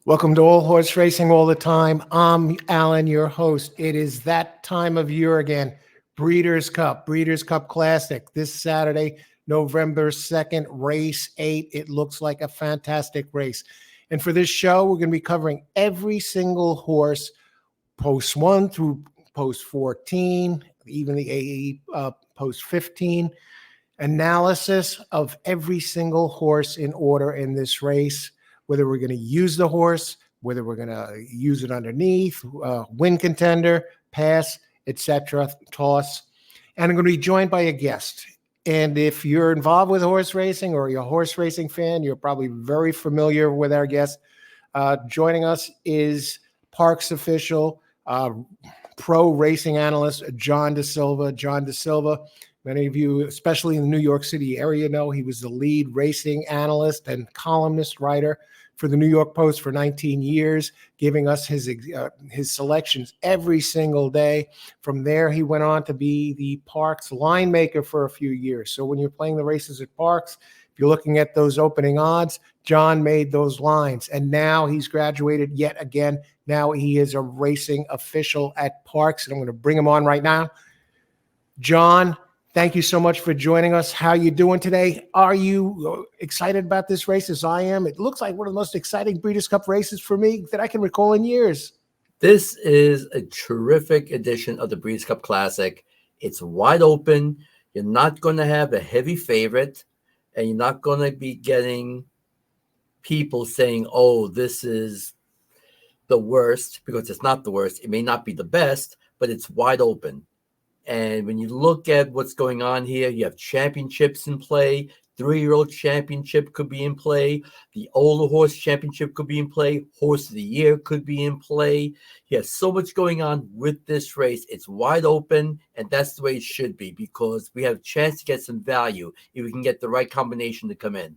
Welcome to All Horse Racing All the Time. I'm Alan, your host. It is that time of year again. Breeders' Cup Classic this Saturday, November 2nd, race 8. It looks like a fantastic race. And for this show, we're going to be covering every single horse, post 1 through post 14, even the AE post 15. Analysis of every single horse in order in this race, whether we're going to use the horse, whether we're going to use it underneath, win contender, pass, etc., toss. And I'm going to be joined by a guest. And if you're involved with horse racing or you're a horse racing fan, you're probably very familiar with our guest. Joining us is Parx official, pro racing analyst, John DaSilva. John DaSilva, many of you, especially in the New York City area, know he was the lead racing analyst and columnist writer for the New York Post for 19 years, giving us his selections every single day. From there, he went on to be the Parx line maker for a few years. So when you're playing the races at Parx, if you're looking at those opening odds, John made those lines. And now he's graduated yet again. Now he is a racing official at Parx. And I'm going to bring him on right now. John, thank you so much for joining us. How are you doing today? Are you excited about this race as I am? It looks like one of the most exciting Breeders' Cup races for me that I can recall in years. This is a terrific edition of the Breeders' Cup Classic. It's wide open. You're not going to have a heavy favorite, and you're not going to be getting people saying, oh, this is the worst, because it's not the worst. It may not be the best, but it's wide open. And when you look at what's going on here, you have championships in play. 3-year-old championship could be in play. The older horse championship could be in play. Horse of the year could be in play. You have so much going on with this race. It's wide open, and that's the way it should be, because we have a chance to get some value if we can get the right combination to come in.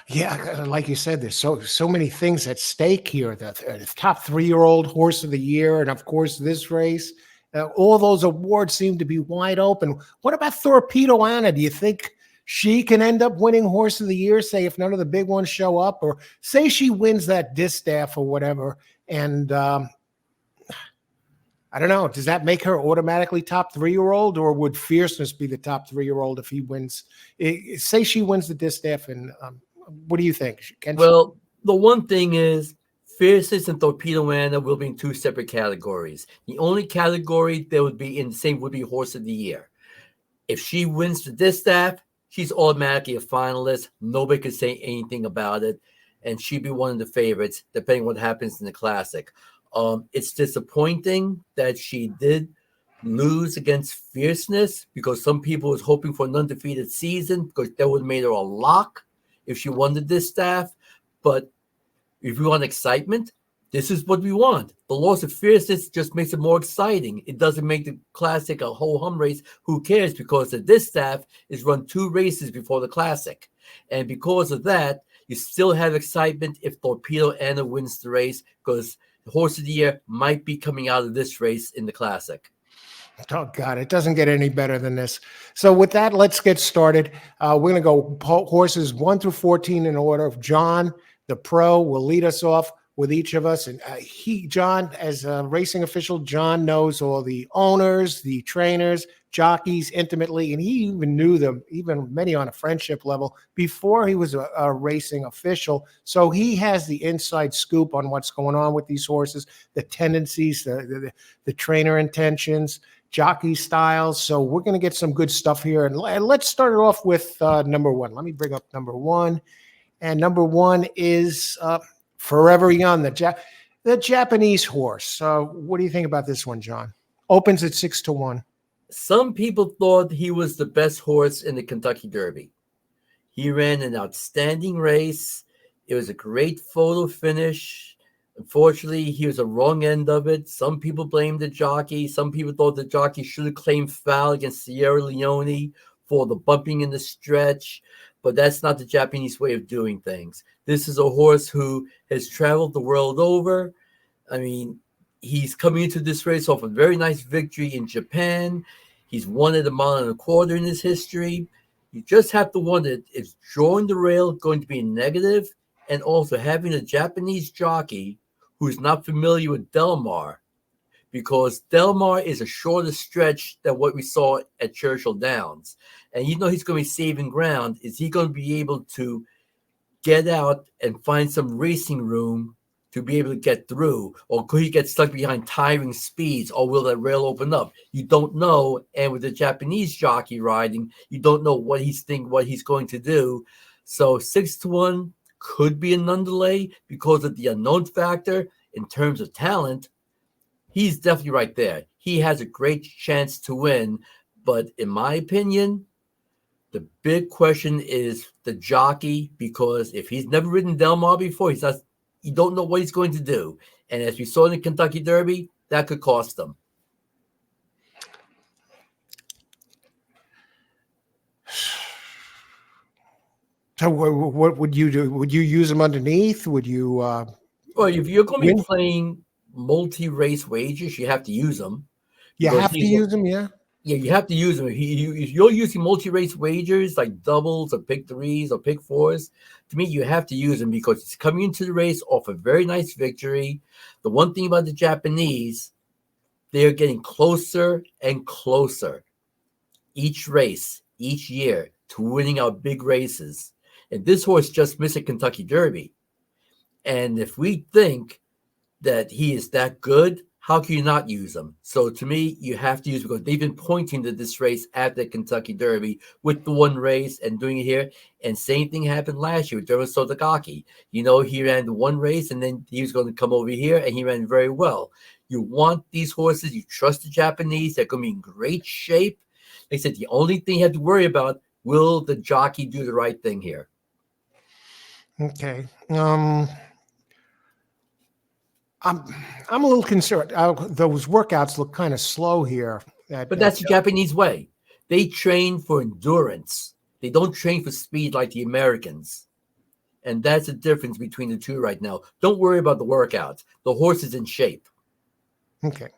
Yeah, like you said, there's so many things at stake here. The top 3-year-old horse of the year, and of course this race. All those awards seem to be wide open. What about Torpedo Anna? Do you think she can end up winning Horse of the Year, say, if none of the big ones show up? Or say she wins that distaff or whatever, and I don't know, does that make her automatically top 3-year-old, or would Fierceness be the top 3-year-old if he wins? Say she wins the distaff, and what do you think? Well, the one thing is, Fierceness and Torpedo Anna will be in 2 separate categories. The only category that would be in the same would be Horse of the Year. If she wins the distaff, she's automatically a finalist. Nobody could say anything about it, and she'd be one of the favorites, depending on what happens in the Classic. It's disappointing that she did lose against Fierceness, because some people was hoping for an undefeated season, because that would have made her a lock if she won the distaff. But if we want excitement, this is what we want. The loss of Fierceness just makes it more exciting. It doesn't make the Classic a ho-hum race. Who cares? Because the distaff is run 2 races before the Classic. And because of that, you still have excitement if Torpedo Anna wins the race, because the Horse of the Year might be coming out of this race in the Classic. Oh, God, it doesn't get any better than this. So with that, let's get started. We're going to go horses 1 through 14 in order. John, the pro, will lead us off with each of us. And John, as a racing official, John knows all the owners, the trainers, jockeys intimately, and he even knew them, even many on a friendship level, before he was a racing official. So he has the inside scoop on what's going on with these horses, the tendencies, the trainer intentions, jockey styles. So we're going to get some good stuff here. And let's start it off with number 1. Let me bring up number 1. And number 1 is Forever Young, the Japanese horse. What do you think about this one, John? Opens at 6-1. Some people thought he was the best horse in the Kentucky Derby. He ran an outstanding race. It was a great photo finish. Unfortunately, he was the wrong end of it. Some people blamed the jockey. Some people thought the jockey should have claimed foul against Sierra Leone for the bumping in the stretch. But that's not the Japanese way of doing things. This is a horse who has traveled the world over. I mean, he's coming into this race off a very nice victory in Japan. He's won at 1.25 miles in his history. You just have to wonder, is drawing the rail going to be negative? and also having a Japanese jockey who's not familiar with Del Mar, because Del Mar is a shorter stretch than what we saw at Churchill Downs. And he's going to be saving ground. Is he going to be able to get out and find some racing room to be able to get through? Or could he get stuck behind tiring speeds? Or will that rail open up? You don't know. And with the Japanese jockey riding, you don't know what he's going to do. So 6-1 could be a non-delay because of the unknown factor. In terms of talent, he's definitely right there. He has a great chance to win. But in my opinion, the big question is the jockey, because if he's never ridden Del Mar before, you don't know what he's going to do. And as we saw in the Kentucky Derby, that could cost him. So what would you do? Would you use him underneath? Would you? Well, if you're going to be playing multi-race wagers, you have to use them. You have to use them, yeah? Yeah, you have to use them. If you're using multi-race wagers like doubles or pick threes or pick fours, to me, you have to use them because it's coming into the race off a very nice victory. The one thing about the Japanese, they're getting closer and closer each race, each year, to winning our big races. And this horse just missed a Kentucky Derby. And if we think that he is that good, how can you not use him? So to me, you have to use him because they've been pointing to this race at the Kentucky Derby with the one race and doing it here. And same thing happened last year with Dermot Sotogake. You know, he ran the one race and then he was going to come over here and he ran very well. You want these horses. You trust the Japanese. They're going to be in great shape. Like I said, the only thing you have to worry about, will the jockey do the right thing here? Okay. I'm a little concerned. Those workouts look kind of slow here. But that's the Japanese way. They train for endurance. They don't train for speed like the Americans. And that's the difference between the two right now. Don't worry about the workouts. The horse is in shape. Okay.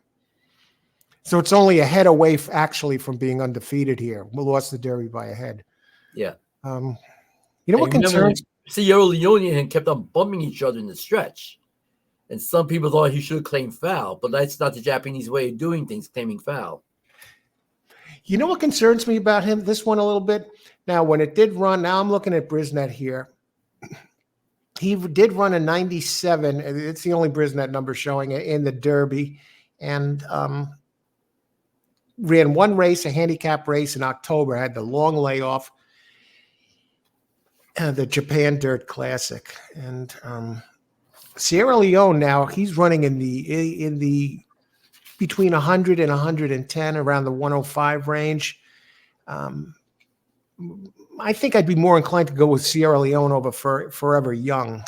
So it's only a head away actually from being undefeated here. We lost the Derby by a head. Yeah. You know what concerns? Sierra Leone kept on bumping each other in the stretch. And some people thought he should claim foul, but that's not the Japanese way of doing things, claiming foul. You know what concerns me about him? This one a little bit. Now, when it did run, now I'm looking at Brisnet here. He did run a 97. It's the only Brisnet number showing in the Derby. And ran one race, a handicap race in October, had the long layoff, the Japan Dirt Classic. And Sierra Leone now, he's running in the between 100 and 110, around the 105 range. I think I'd be more inclined to go with Sierra Leone over Forever Young.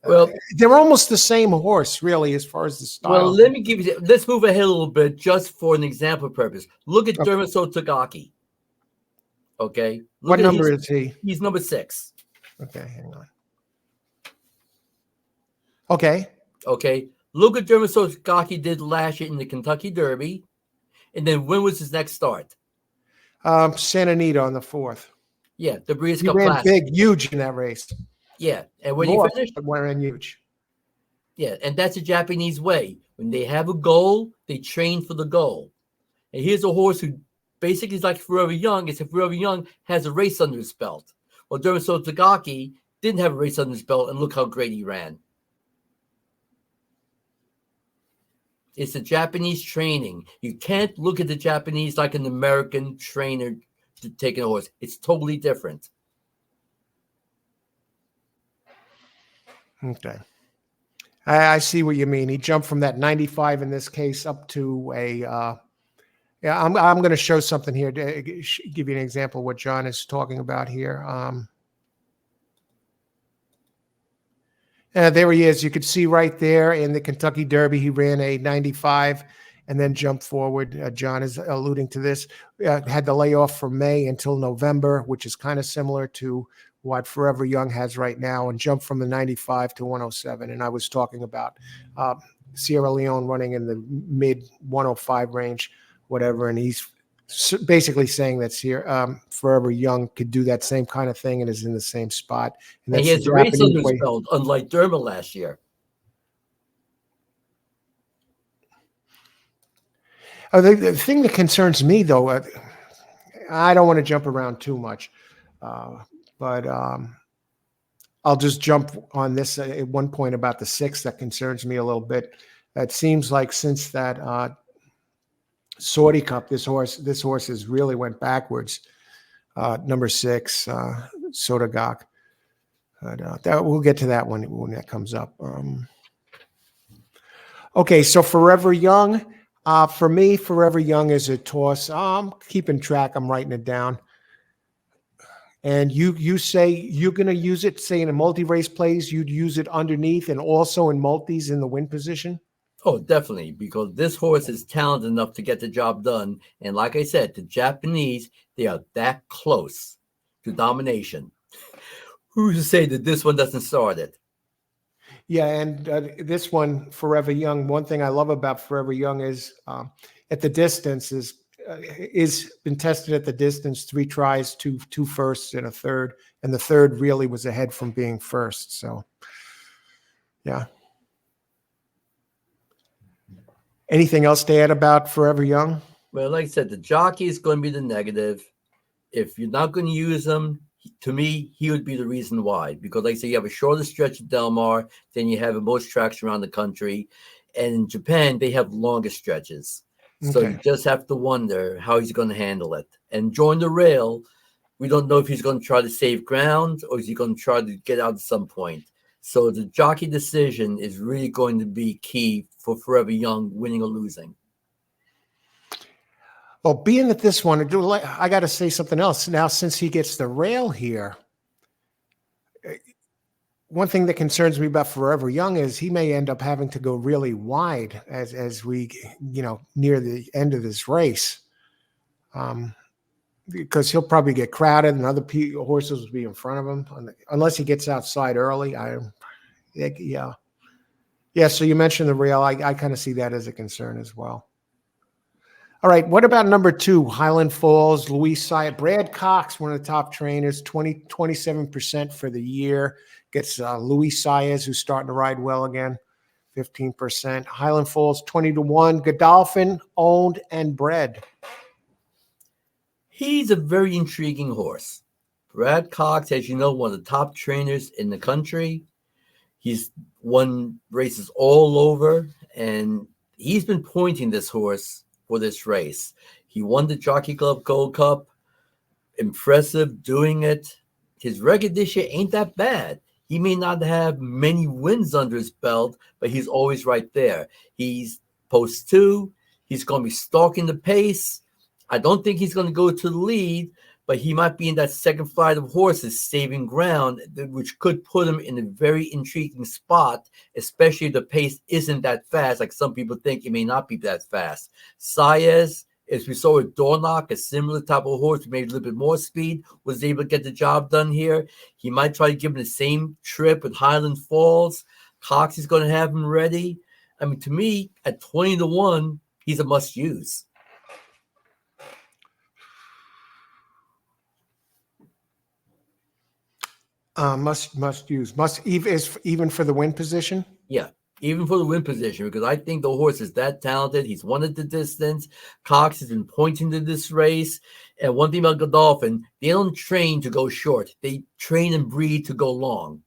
Well, they're almost the same horse, really, as far as the style. Well, let's move ahead a little bit just for an example purpose. Look at Dermot Sotogake. Okay. What number is he? He's number 6. Okay, hang on. Okay. Look at Dermot Sotogake did last year in the Kentucky Derby. And then when was his next start? Santa Anita on the 4th. Yeah, the Breeders' He Cup ran Classic. big, huge in that race. Yeah, and when he finished, ran huge. Yeah, and that's the Japanese way. When they have a goal, they train for the goal. And here's a horse who basically is like Forever Young, except Forever Young has a race under his belt. Well, Dermot Sotogake didn't have a race under his belt, and look how great he ran. It's the Japanese training. You can't look at the Japanese like an American trainer taking a horse. It's totally different. Okay. I see what you mean. He jumped from that 95 in this case up to a yeah, I'm going to show something here to give you an example of what John is talking about here. There he is. You could see right there in the Kentucky Derby, he ran a 95 and then jumped forward. John is alluding to this. Had the layoff from May until November, which is kind of similar to what Forever Young has right now, and jumped from the 95 to 107. And I was talking about Sierra Leone running in the mid 105 range, whatever, and he's basically saying that's here. Forever Young could do that same kind of thing and is in the same spot. And And that's he the has the race Japanese under his way. belt, unlike Derma last year. The thing that concerns me, though, I don't want to jump around too much, but I'll just jump on this at one point about the 6 that concerns me a little bit. It seems like since that Saudi Cup, this horse has really went backwards. Number 6, Sodagok. But we'll get to that when that comes up. Okay, so Forever Young. For me, Forever Young is a toss. I'm keeping track. I'm writing it down. And you say you're going to use it, say in a multi-race plays, you'd use it underneath and also in multis in the win position? Oh, definitely, because this horse is talented enough to get the job done. And like I said, the Japanese, they are that close to domination. Who's to say that this one doesn't start it? Yeah, and this one, Forever Young, one thing I love about Forever Young is at the distance is been tested at the distance, 3 tries, two firsts and a third, and the third really was ahead from being first. So, yeah. Anything else to add about Forever Young? Well, like I said, the jockey is going to be the negative. If you're not going to use him, to me, he would be the reason why. Because, like I said, you have a shorter stretch of Del Mar than you have in most tracks around the country. And in Japan, they have longer stretches. So Okay. you just have to wonder how he's going to handle it. And join the rail, we don't know if he's going to try to save ground or is he going to try to get out at some point. So the jockey decision is really going to be key for Forever Young winning or losing. Well, being that this one, I got to say something else. Now, since he gets the rail here, one thing that concerns me about Forever Young is he may end up having to go really wide as we, near the end of this race, because he'll probably get crowded and other horses will be in front of him unless he gets outside early. Yeah. So you mentioned the rail. I kind of see that as a concern as well. All right. What about number 2, Highland Falls, Louis Syatt, Brad Cox, one of the top trainers, 27% for the year. Gets Louis Syatt, who's starting to ride well again, 15%. Highland Falls, 20-1. Godolphin, owned and bred. He's a very intriguing horse. Brad Cox, as you know, one of the top trainers in the country. He's won races all over, and he's been pointing this horse for this race. He won the Jockey Club Gold Cup. Impressive doing it. His record this year ain't that bad. He may not have many wins under his belt, but he's always right there. He's post 2. He's going to be stalking the pace. I don't think he's going to go to the lead, but he might be in that second flight of horses saving ground, which could put him in a very intriguing spot, especially if the pace isn't that fast. Like some people think it may not be that fast. Saez, as we saw with Dornock, a similar type of horse, maybe a little bit more speed, was able to get the job done here. He might try to give him the same trip with Highland Falls. Cox is going to have him ready. I mean, to me, at 20-1, he's a must-use. Must use. Even for the win position? Yeah, even for the win position, because I think the horse is that talented. He's won at the distance. Cox has been pointing to this race. And one thing about Godolphin, they don't train to go short. They train and breed to go long.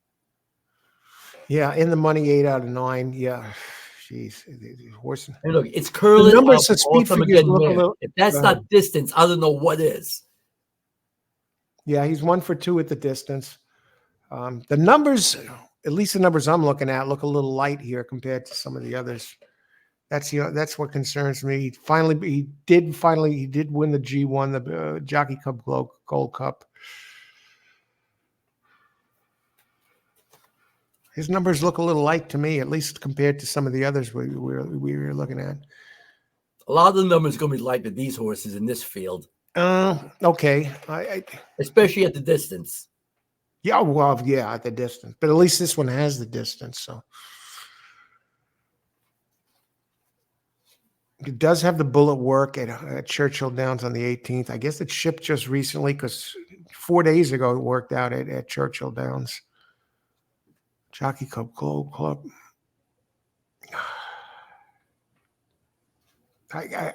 Yeah, in the money, 8 out of 9. Yeah, jeez, the horse. And look, it's curling The out numbers of from all speed time figures again, look a man. little. If that's not distance, I don't know what is. Yeah, he's 1 for 2 at the distance. The numbers, at least the numbers I'm looking at, look a little light here compared to some of the others. That's what concerns me. He did win the G1, the Jockey Club Gold Cup. His numbers look a little light to me, at least compared to some of the others we were looking at. A lot of the numbers are going to be light with these horses in this field. Okay. Especially at the distance. Yeah, well, yeah, at the distance. But at least this one has the distance. It does have the bullet work at Churchill Downs on the 18th. I guess it shipped just recently because 4 days ago it worked out at Churchill Downs. Jockey Club Gold Club. I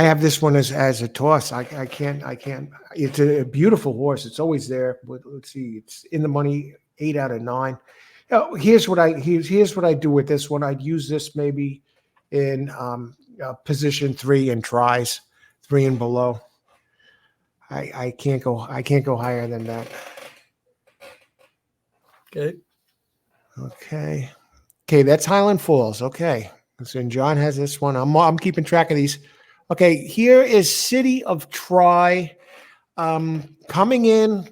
have this one as a toss. I can't. It's a beautiful horse. It's always there. But let's see. It's in the money. 8 out of 9. Here's what I do with this one. I'd use this maybe in position 3 and tries 3 and below. I can't go higher than that. Okay. That's Highland Falls. Okay. So John has this one. I'm keeping track of these. Okay, here is City of Try. Coming in,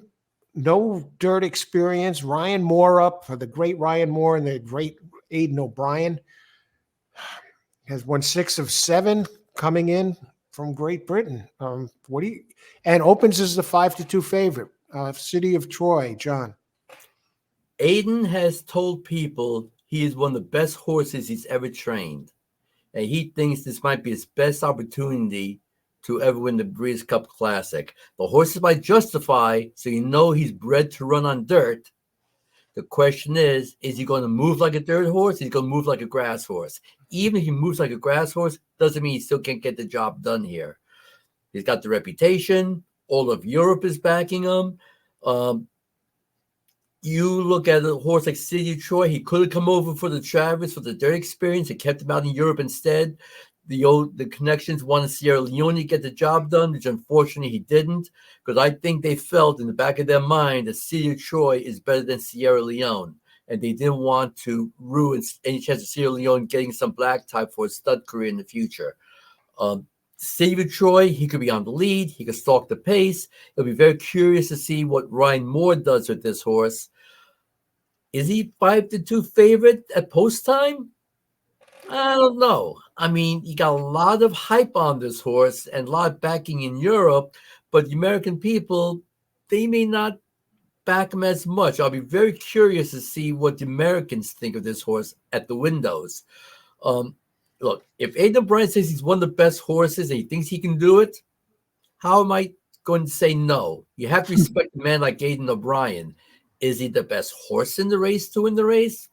no dirt experience. Ryan Moore up for the great Ryan Moore and the great Aidan O'Brien. Has won 6 of 7 coming in from Great Britain. And opens as the 5-2 favorite. City of Troy, John. Aidan has told people he is one of the best horses he's ever trained. And he thinks this might be his best opportunity to ever win the Breeders' Cup Classic. The horse is by Justify, so you know he's bred to run on dirt. The question is he going to move like a dirt horse? Is he going to move like a grass horse? Even if he moves like a grass horse, doesn't mean he still can't get the job done here. He's got the reputation. All of Europe is backing him. You look at a horse like City of Troy, he could have come over for the Travers for the dirt experience. He kept him out in Europe instead. The connections wanted Sierra Leone to get the job done, which unfortunately he didn't, because I think they felt in the back of their mind that City of Troy is better than Sierra Leone, and they didn't want to ruin any chance of Sierra Leone getting some black type for his stud career in the future. City of Troy, he could be on the lead. He could stalk the pace. It'll be very curious to see what Ryan Moore does with this horse. Is he 5-2 favorite at post time? I don't know. I mean, you got a lot of hype on this horse and a lot of backing in Europe, but the American people, they may not back him as much. I'll be very curious to see what the Americans think of this horse at the windows. Look, if Aidan O'Brien says he's one of the best horses and he thinks he can do it, how am I going to say no? You have to respect a man like Aidan O'Brien. Is he the best horse in the race to win the race?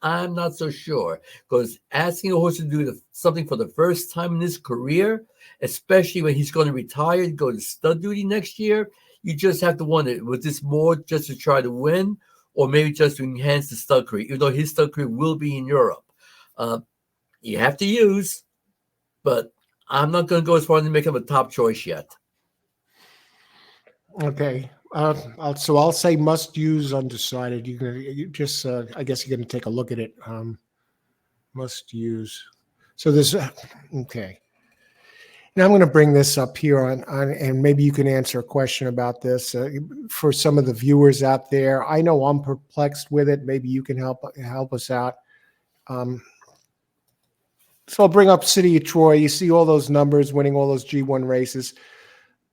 I'm not so sure, because asking a horse to do something for the first time in his career, especially when he's going to retire and go to stud duty next year, you just have to wonder, was this more just to try to win or maybe just to enhance the stud career, even though his stud career will be in Europe? You have to use, but I'm not going to go as far as to make him a top choice yet. Okay. I'll say must use undecided. I guess you're going to take a look at it. Must use. So there's, okay. Now I'm going to bring this up here on and maybe you can answer a question about this for some of the viewers out there. I know I'm perplexed with it. Maybe you can help us out. So I'll bring up City of Troy. You see all those numbers, winning all those G1 races.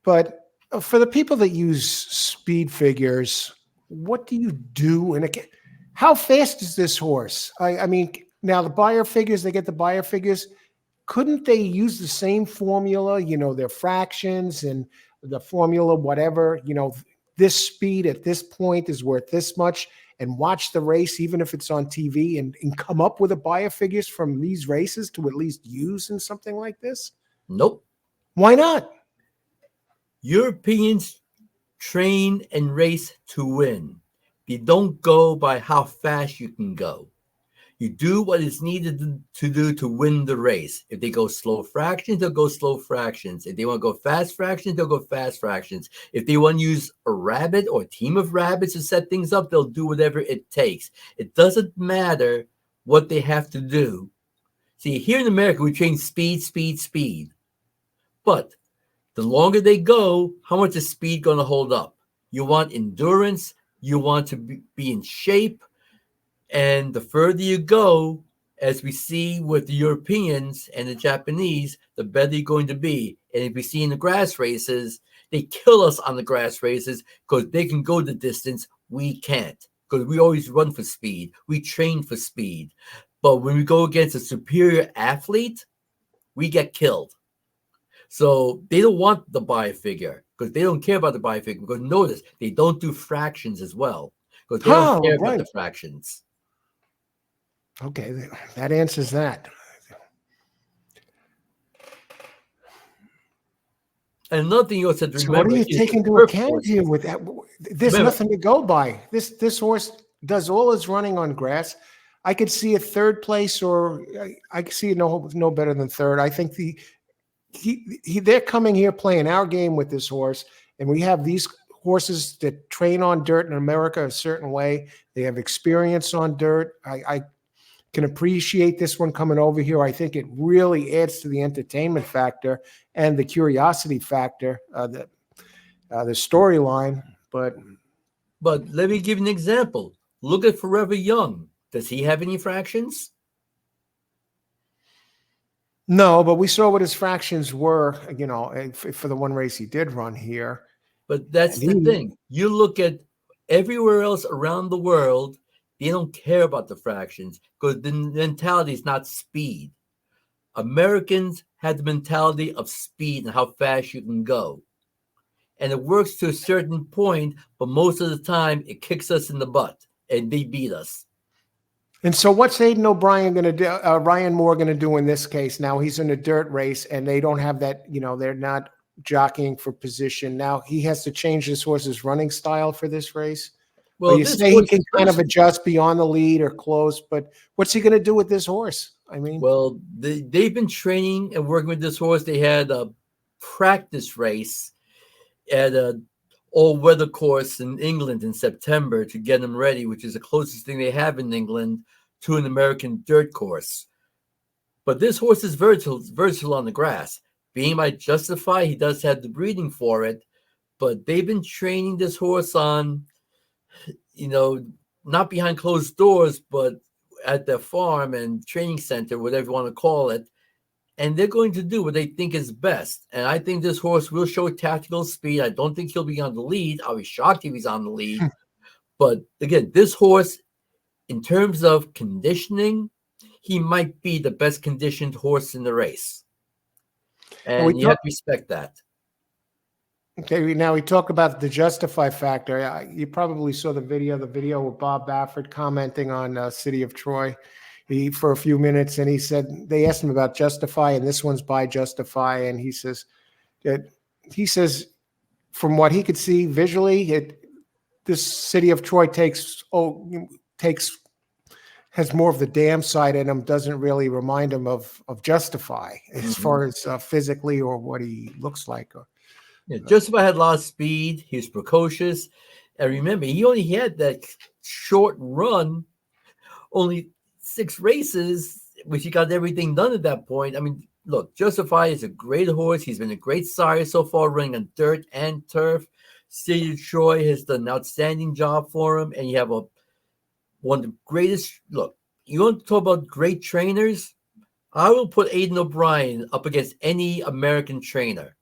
But for the people that use speed figures, what do you do? And how fast is this horse? I mean, now the buyer figures, they get the buyer figures. Couldn't they use the same formula, their fractions and the formula, whatever, this speed at this point is worth this much, and watch the race, even if it's on TV, and come up with a buyer figures from these races to at least use in something like this? Nope. Why not? Europeans train and race to win. They don't go by how fast you can go. You do what is needed to do to win the race. If they go slow fractions, they'll go slow fractions. If they want to go fast fractions, they'll go fast fractions. If they want to use a rabbit or a team of rabbits to set things up, they'll do whatever it takes. It doesn't matter what they have to do. See, here in America, we train speed, speed, speed. But the longer they go, how much is speed going to hold up? You want endurance. You want to be in shape. And the further you go, as we see with the Europeans and the Japanese, the better you're going to be. And if we see in the grass races, they kill us on the grass races because they can go the distance. We can't, because we always run for speed. We train for speed. But when we go against a superior athlete, we get killed. So they don't want the buy figure because they don't care about the buy figure. Because notice they don't do fractions as well because they don't care about the fractions. Okay, that answers that. And another thing you also have to So remember what are you taking into account here with that? There's nothing to go by. This horse does all his running on grass. I could see a third place, or I could see it no better than third. I think they're coming here playing our game with this horse, and we have these horses that train on dirt in America a certain way. They have experience on dirt. I can appreciate this one coming over here. I think it really adds to the entertainment factor and the curiosity factor, the storyline. But let me give you an example. Look at Forever Young. Does he have any fractions? No, but we saw what his fractions were, for the one race he did run here. But that's the thing. You look at everywhere else around the world, they don't care about the fractions because the mentality is not speed. Americans have the mentality of speed and how fast you can go. And it works to a certain point, but most of the time it kicks us in the butt and they beat us. And so what's Aidan O'Brien going to do, Ryan Moore going to do in this case? Now he's in a dirt race and they don't have that, they're not jockeying for position. Now he has to change his horse's running style for this race. Well, you say he can kind of adjust beyond the lead or close, but what's he going to do with this horse? I mean, well, they've been training and working with this horse. They had a practice race at an all-weather course in England in September to get him ready, which is the closest thing they have in England to an American dirt course. But this horse is versatile on the grass. Being by Justify, he does have the breeding for it, but they've been training this horse on, not behind closed doors, but at their farm and training center, whatever you want to call it. And they're going to do what they think is best. And I think this horse will show tactical speed. I don't think he'll be on the lead. I'll be shocked if he's on the lead. But again, this horse, in terms of conditioning, he might be the best conditioned horse in the race. And you have to respect that. Okay, now we talk about the Justify factor. You probably saw the video with Bob Baffert commenting on City of Troy for a few minutes, and he said they asked him about Justify, and this one's by Justify, and he says from what he could see visually, this City of Troy has more of the dam side in him, doesn't really remind him of Justify as far as physically or what he looks like. Justify had a lot of speed. He was precocious. And remember, he only had that short run, only 6 races, which he got everything done at that point. I mean, look, Justify is a great horse. He's been a great sire so far, running on dirt and turf. City of Troy has done an outstanding job for him. And you have one of the greatest. Look, you want to talk about great trainers? I will put Aidan O'Brien up against any American trainer,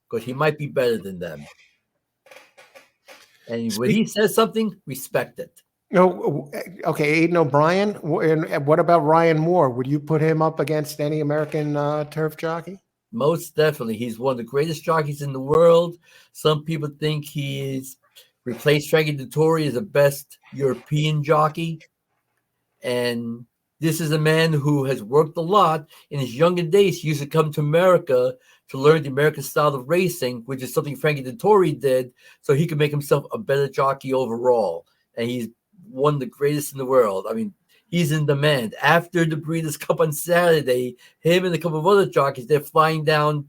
because he might be better than them. And when he says something, respect it. No, okay, Aidan O'Brien. And what about Ryan Moore? Would you put him up against any American turf jockey? Most definitely. He's one of the greatest jockeys in the world. Some people think he's replaced Frankie Dettori as the best European jockey. And this is a man who has worked a lot. In his younger days, he used to come to America to learn the American style of racing, which is something Frankie Dettori did, so he could make himself a better jockey overall. And he's one of the greatest in the world. I mean, he's in demand. After the Breeders' Cup on Saturday, him and a couple of other jockeys, they're flying down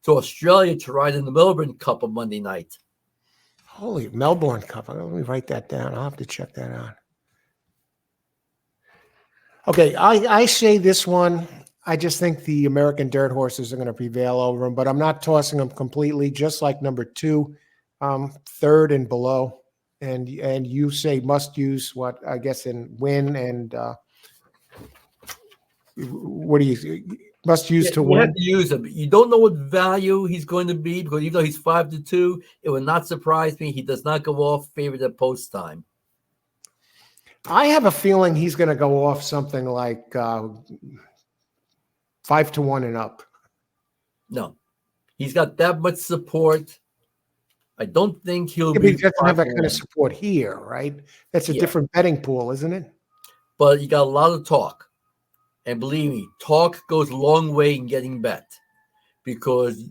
to Australia to ride in the Melbourne Cup on Monday night. Holy, Melbourne Cup. Let me write that down. I'll have to check that out. Okay, I say this one. I just think the American dirt horses are going to prevail over them, but I'm not tossing them completely, just like number 2, third and below. And you say must use what, I guess, in win and what do you must use to win? You have to use him. You don't know what value he's going to be, because even though he's 5-2, it would not surprise me. He does not go off favorite at post time. I have a feeling he's going to go off something like 5-1 and up. No, he's got that much support. I don't think he'll He be doesn't have that kind 5-1. of support here, right? That's a Yeah, different betting pool, isn't it? but you got a lot of talk. And believe me, talk goes a long way in getting bet. Because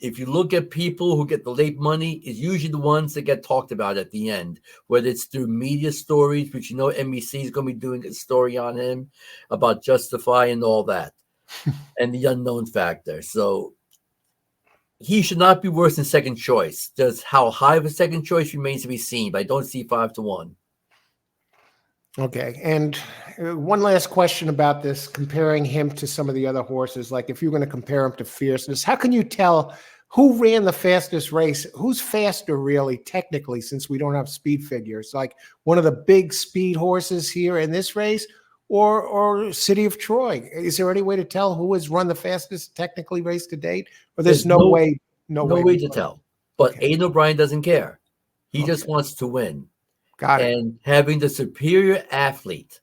if you look at people who get the late money, it's usually the ones that get talked about at the end, whether it's through media stories, which you know NBC is going to be doing a story on him about Justify and all that, and the unknown factor. So he should not be worse than second choice. Just how high of a second choice remains to be seen, but I don't see 5-1. Okay. And one last question about this, comparing him to some of the other horses. Like if you're going to compare him to Fierceness, how can you tell who ran the fastest race? Who's faster, really, technically, since we don't have speed figures? Like one of the big speed horses here in this race, or City of Troy? Is there any way to tell who has run the fastest technically race to date? Or there's no way, no way to to tell. But Okay. Aiden O'Brien doesn't care. He Okay. just wants to win. Got it. And having the superior athlete,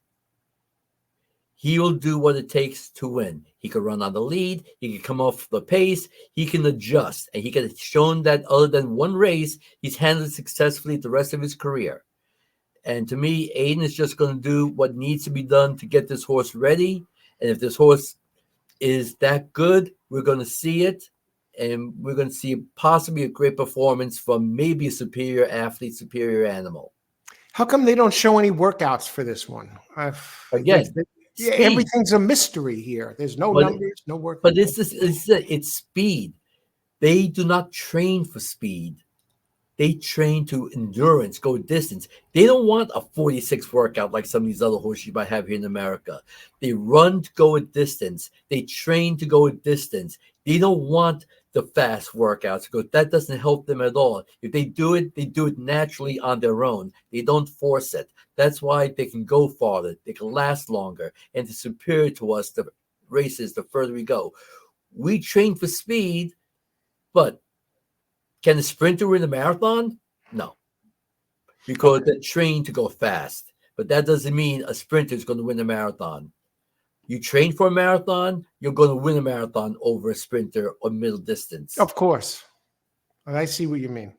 he will do what it takes to win. He could run on the lead. He can come off the pace. He can adjust. And he has shown that other than one race, he's handled it successfully the rest of his career. And to me, Aiden is just going to do what needs to be done to get this horse ready. And if this horse is that good, we're going to see it. And we're going to see possibly a great performance from maybe a superior athlete, superior animal. How come they don't show any workouts for this one? Again, yeah, speed. everything's a mystery here. There's no numbers, no work. But it's speed. They do not train for speed. They train to endurance, go distance. They don't want a 46 workout like some of these other horses you might have here in America. They run to go a distance. They train to go a distance. They don't want the fast workouts because that doesn't help them at all. If they do it naturally on their own. They don't force it. That's why they can go farther. They can last longer. And it's superior to us, the races, the further we go. We train for speed, but can a sprinter win a marathon? No, because they're trained to go fast. But that doesn't mean a sprinter is going to win a marathon. You train for a marathon, you're going to win a marathon over a sprinter or middle distance. Of course. I see what you mean.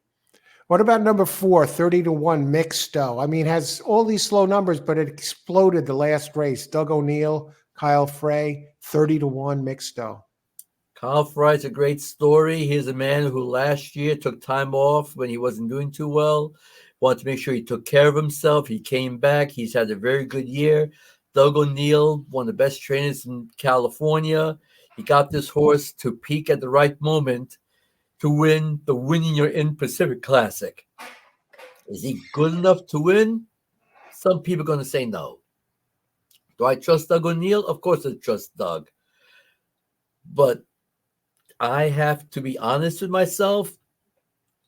What about number 4, 30-1 Mixto? I mean, has all these slow numbers, but it exploded the last race. Doug O'Neill, Kyle Frey, 30-1 Mixto. Kyle Fry's a great story. He's a man who last year took time off when he wasn't doing too well. Wanted to make sure he took care of himself. He came back. He's had a very good year. Doug O'Neill, one of the best trainers in California. He got this horse to peak at the right moment to win the Winning You're In Pacific Classic. Is he good enough to win? Some people are going to say no. Do I trust Doug O'Neill? Of course I trust Doug. But I have to be honest with myself.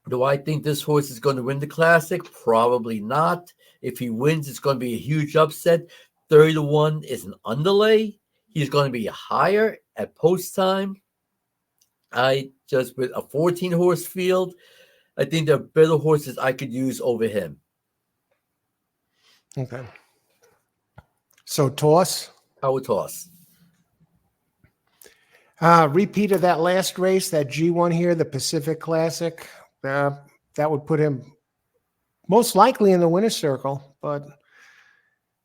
Do I think this horse is going to win the Classic? Probably not. If he wins, it's going to be a huge upset. 30-1 is an underlay. He's going to be higher at post time. With a 14-horse field, I think there are better horses I could use over him. Okay. So toss? I would toss. Repeat of that last race, that G1 here, the Pacific Classic. That would put him most likely in the winner's circle, but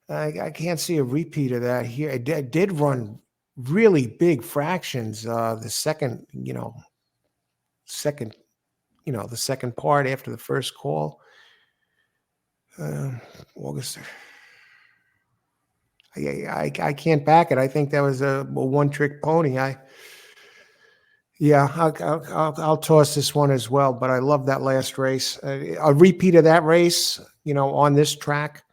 I can't see a repeat of that here. It did run really big fractions. The second part after the first call. August. I can't back it. I think that was a one-trick pony. I'll toss this one as well. But I love that last race. A repeat of that race, on this track.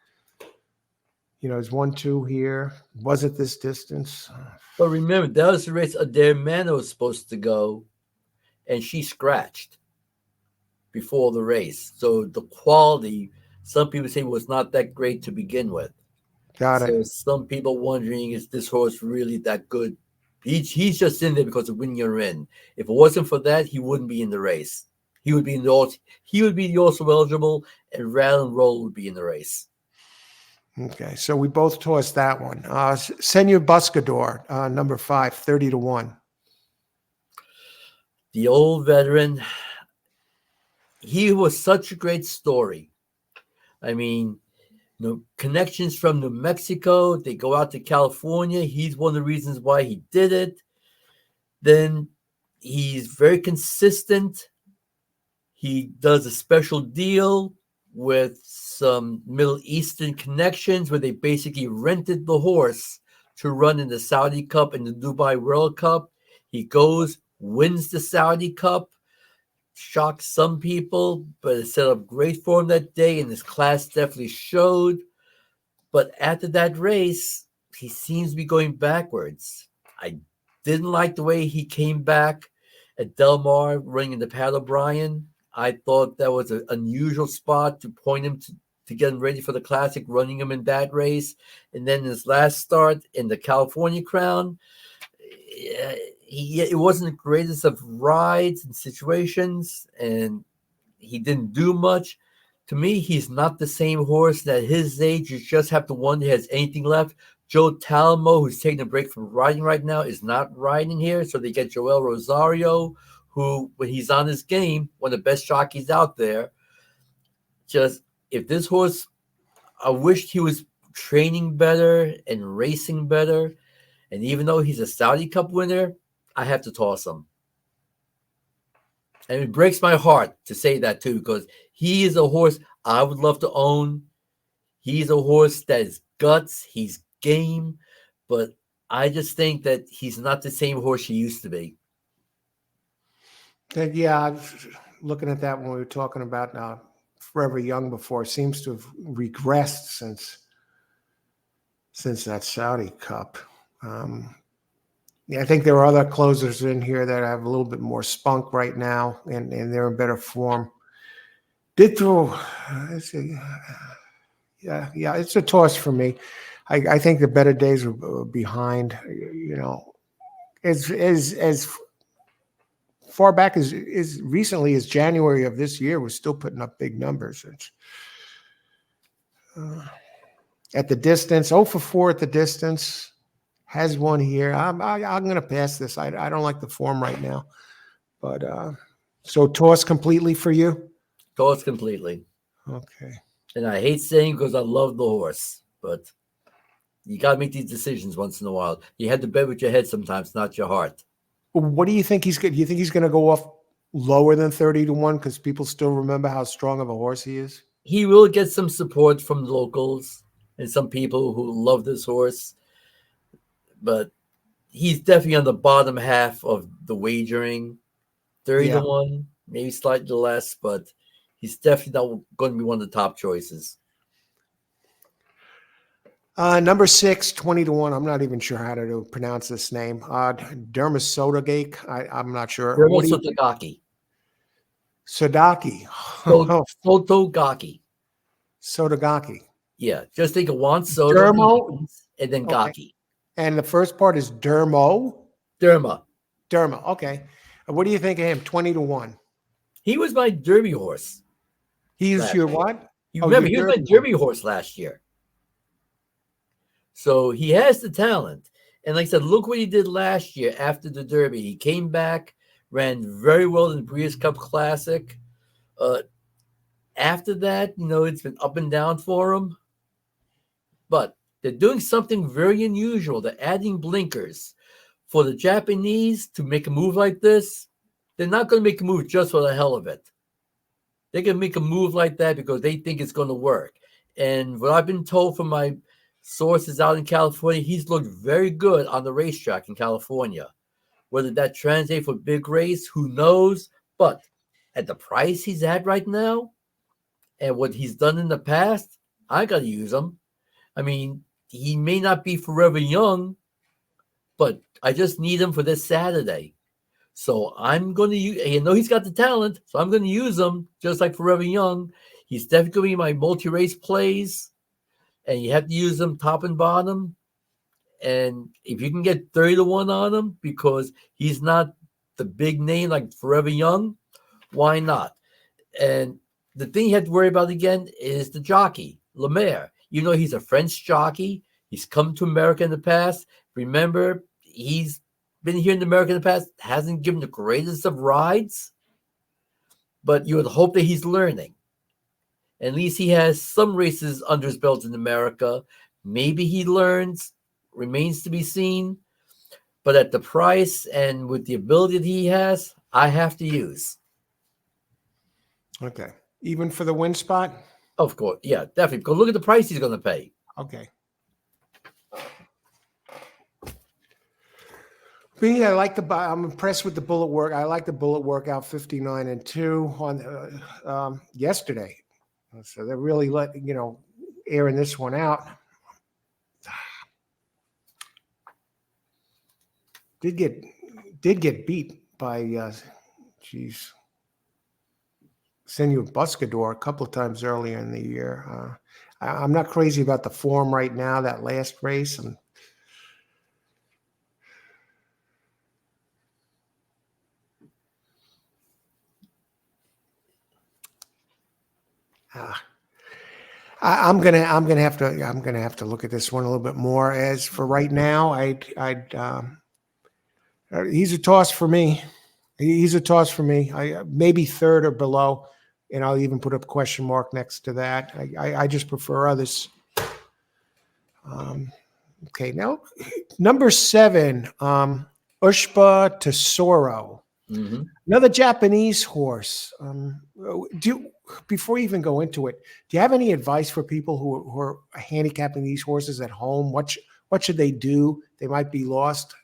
It's 1-2 here. Was it this distance? But remember, that was the race Adair Mano was supposed to go, and she scratched before the race. So the quality, some people say, was not that great to begin with. Got it. So some people wondering, is this horse really that good? He's just in there because of Win You're In. If it wasn't for that, he wouldn't be in the race. He would be in the also eligible, and Rattle and Roll would be in the race. Okay, so we both tossed that one. Senor Buscador, number 5, 30-1. The old veteran, he was such a great story. I mean, connections from New Mexico, they go out to California. He's one of the reasons why he did it. Then he's very consistent. He does a special deal with some Middle Eastern connections where they basically rented the horse to run in the Saudi Cup and the Dubai World Cup. He goes, wins the Saudi Cup, shocks some people, but it set up great for him that day, and his class definitely showed. But after that race, he seems to be going backwards. I didn't like the way he came back at Del Mar running in the Pat O'Brien. I thought that was an unusual spot to point him to get him ready for the Classic, running him in that race. And then his last start in the California Crown, it wasn't the greatest of rides and situations, and he didn't do much. To me, he's not the same horse that his age. You just have to wonder, has anything left. Joe Talamo, who's taking a break from riding right now, is not riding here. So they get Joel Rosario, who, when he's on his game, one of the best jockeys out there. Just, if this horse, I wished he was training better and racing better. And even though he's a Saudi Cup winner, I have to toss him. And it breaks my heart to say that too, because he is a horse I would love to own. He's a horse that is guts. He's game. But I just think that he's not the same horse he used to be. Yeah, I was looking at that when we were talking about Forever Young before. Seems to have regressed since that Saudi Cup. Yeah, I think there are other closers in here that have a little bit more spunk right now, and they're in better form. Did throw, yeah, it's a toss for me. I think the better days are behind. As far back as recently as January of this year, was still putting up big numbers. At the distance, 0 for 4 at the distance. Has one here. I'm going to pass this. I don't like the form right now. But so toss completely for you? Toss completely. Okay. And I hate saying because I love the horse, but you got to make these decisions once in a while. You have to bet with your head sometimes, not your heart. What do you think he's going to? Do you think he's going to go off lower than 30-1 because people still remember how strong of a horse he is? He will get some support from locals and some people who love this horse. But he's definitely on the bottom half of the wagering, 30-1, maybe slightly less, but he's definitely not going to be one of the top choices. Number 6, 20-1. I'm not even sure how to pronounce this name. Dermasodagake. I'm not sure. Dermasodagake. Sodaki. Sotogake. Sodagaki. Yeah, just think of one soda Dermo, and then okay. Gaki. And the first part is Derma. Okay. What do you think of him? 20-1. He was my Derby horse. He's your what? You remember, he was my Derby horse last year. So he has the talent. And like I said, look what he did last year after the Derby. He came back, ran very well in the Breeders' Cup Classic. After that, it's been up and down for him. But they're doing something very unusual. They're adding blinkers. For the Japanese to make a move like this, they're not going to make a move just for the hell of it. They're going to make a move like that because they think it's going to work. And what I've been told from my sources out in California, he's looked very good on the racetrack in California. Whether that translates for big race, who knows? But at the price he's at right now and what he's done in the past, I got to use him. I mean, he may not be forever young, but I just need him for this Saturday. So I'm going to use, he's got the talent, so I'm going to use him just like Forever Young. He's definitely going to be my multi-race plays, and you have to use him top and bottom. And if you can get 30-1 on him because he's not the big name like Forever Young, why not? And the thing you have to worry about again is the jockey, Lemaire. You know, he's a French jockey. He's come to America in the past. Remember, he's been here in America in the past, hasn't given the greatest of rides, but you would hope that he's learning. At least he has some races under his belt in America. Maybe he learns, remains to be seen. But at the price and with the ability that he has, I have to use. Okay. Even for the win spot? Of course. Yeah, definitely. Because look at the price he's going to pay. Okay. Me, I'm impressed with the bullet work. I like the bullet workout 59-2 on yesterday. So they're really airing this one out. Did get beat by Senor Buscador a couple of times earlier in the year. I'm not crazy about the form right now. That last race, I'm gonna have to look at this one a little bit more. As for right now, he's a toss for me. He's a toss for me. I maybe third or below, and I'll even put a question mark next to that. I just prefer others. Okay, now number 7, Ushba Tesoro. Mm-hmm. Another Japanese horse. Before you even go into it, do you have any advice for people who are handicapping these horses at home? What should they do? They might be lost.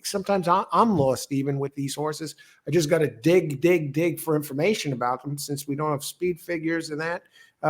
Sometimes I'm lost even with these horses. I just got to dig for information about them since we don't have speed figures and that.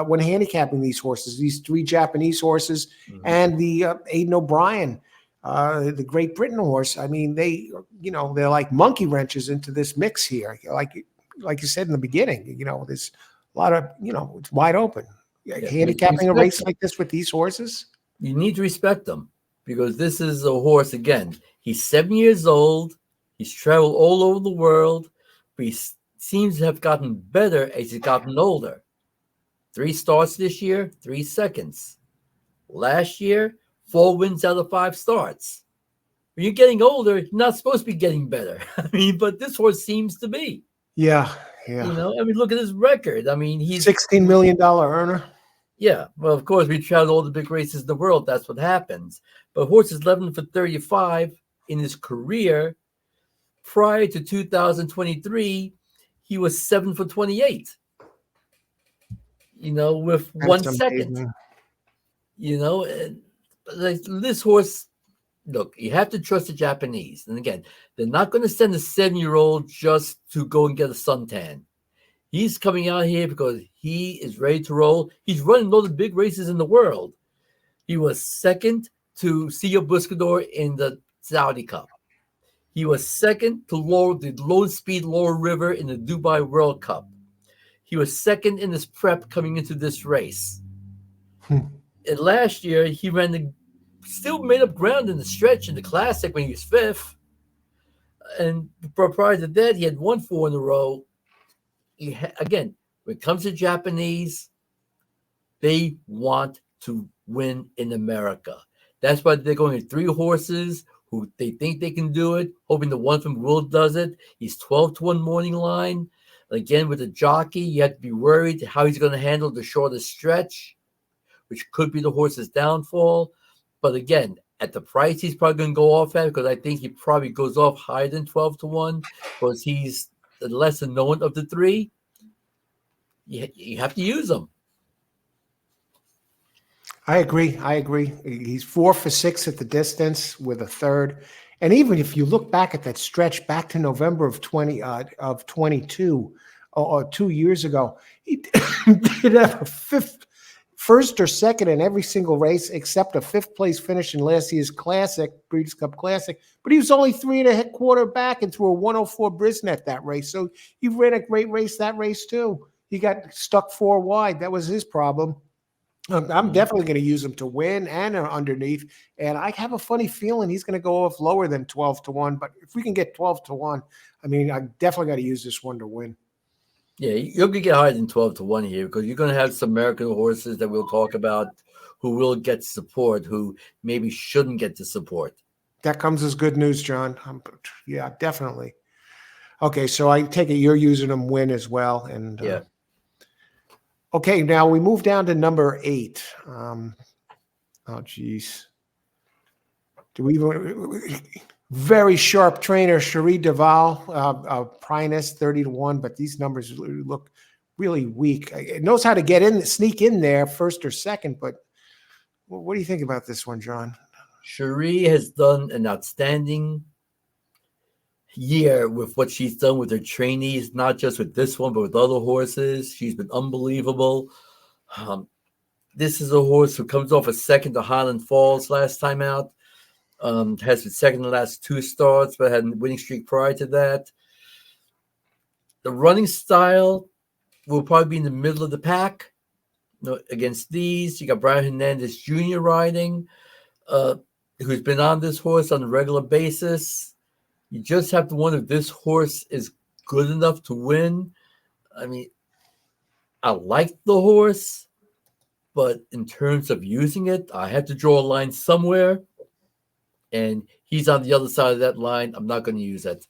When handicapping these horses, these 3 Japanese horses, mm-hmm. and the Aidan O'Brien, the Great Britain horse. I mean, they're like monkey wrenches into this mix here. Like you said in the beginning, there's a lot of, it's wide open. Handicapping a race like this with these horses, you need to respect them because this is a horse. Again, he's 7 years old. He's traveled all over the world, but he seems to have gotten better as he's gotten older. 3 starts this year, 3 seconds. Last year, 4 wins out of 5 starts. When you're getting older, you're not supposed to be getting better. I mean, but this horse seems to be. Yeah. Look at his record. I mean, he's $16 million earner. Yeah, well, of course, we traveled all the big races in the world. That's what happens. But horse is 11 for 35 in his career. Prior to 2023, he was 7 for 28. With That's 1 amazing. second. This horse, look, you have to trust the Japanese. And again, they're not going to send a 7-year-old just to go and get a suntan. He's coming out here because he is ready to roll. He's running all the big races in the world. He was second to Senor Buscador in the Saudi Cup. He was second to the low-speed Lower River in the Dubai World Cup. He was second in his prep coming into this race. And last year, he still made up ground in the stretch in the Classic when he was 5th. And prior to that, he had won 4 in a row. Again, when it comes to Japanese, they want to win in America. That's why they're going with 3 horses who they think they can do it, hoping the one from Will does it. He's 12-1 morning line. Again, with a jockey, you have to be worried how he's going to handle the shortest stretch, which could be the horse's downfall. But again, at the price he's probably going to go off at, because I think he probably goes off higher than 12-1, because he's the lesser known of the 3. You have to use him. I agree. He's 4 for 6 at the distance with a third. And even if you look back at that stretch back to November of 22 or 2 years ago, he did have a first or second in every single race except a 5th place finish in last year's Classic, Breeders' Cup Classic. But he was only 3 1/4 back and threw a 104 Brisnet that race. So he ran a great race that race too. He got stuck 4 wide. That was his problem. I'm definitely going to use him to win and underneath. And I have a funny feeling he's going to go off lower than 12-1. But if we can get 12-1, I mean, I definitely got to use this one to win. Yeah, you're going to get higher than 12-1 here because you're going to have some American horses that we'll talk about who will get support, who maybe shouldn't get the support. That comes as good news, John. Yeah, definitely. Okay, so I take it you're using them win as well. And Yeah. okay, now we move down to number 8. Oh, geez. Do we even very sharp trainer, Cherie Duval, Primus 30-1, but these numbers look really weak. It knows how to get in, sneak in there first or second, but what do you think about this one, John? Cherie has done an outstanding year with what she's done with her trainees, not just with this one, but with other horses. She's been unbelievable. This is a horse who comes off a second to Highland Falls last time out. Has been second in the last 2 starts, but had a winning streak prior to that. The running style will probably be in the middle of the pack. Against these, you got Brian Hernandez Jr. riding, who's been on this horse on a regular basis. You just have to wonder if this horse is good enough to win. I mean, I like the horse, but in terms of using it, I have to draw a line somewhere. And he's on the other side of that line. I'm not going to use it.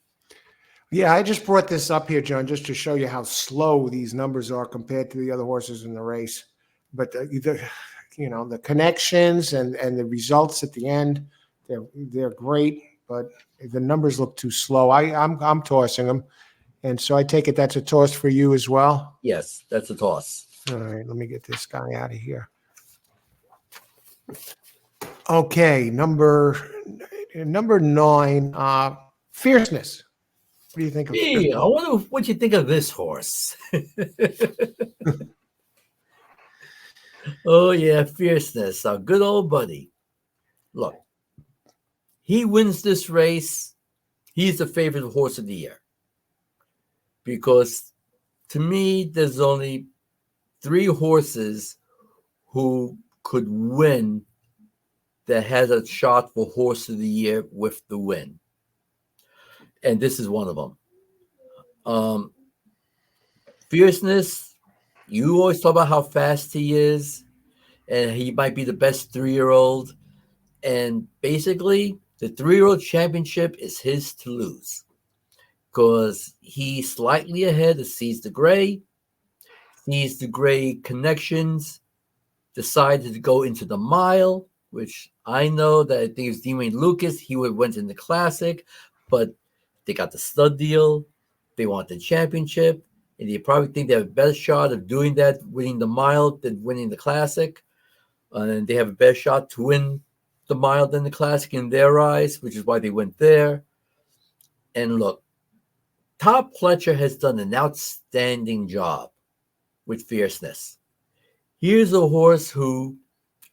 Yeah, I just brought this up here, John, just to show you how slow these numbers are compared to the other horses in the race. But the connections and the results at the end, they're great, but the numbers look too slow. I'm tossing them, and so I take it that's a toss for you as well. Yes, that's a toss. All right, let me get this guy out of here. Okay, number 9, Fierceness. What do you think of Hey, I wonder what you think of this horse. Oh, yeah, Fierceness, our good old buddy. Look, he wins this race. He's the favorite horse of the year. Because to me, there's only 3 horses who could win that has a shot for horse of the year with the win. And this is one of them. Fierceness, you always talk about how fast he is, and he might be the best 3-year-old. And basically, the 3-year-old championship is his to lose because he's slightly ahead of Seize the Gray. Seize the Gray connections decided to go into the mile, which I know that I think it's Dwayne Lucas. He would have went in the Classic, but they got the stud deal. They want the championship, and they probably think they have a better shot of doing that, winning the mile, than winning the Classic. And they have a better shot to win the mile than the Classic in their eyes, which is why they went there. And look, Todd Pletcher has done an outstanding job with Fierceness. Here's a horse who,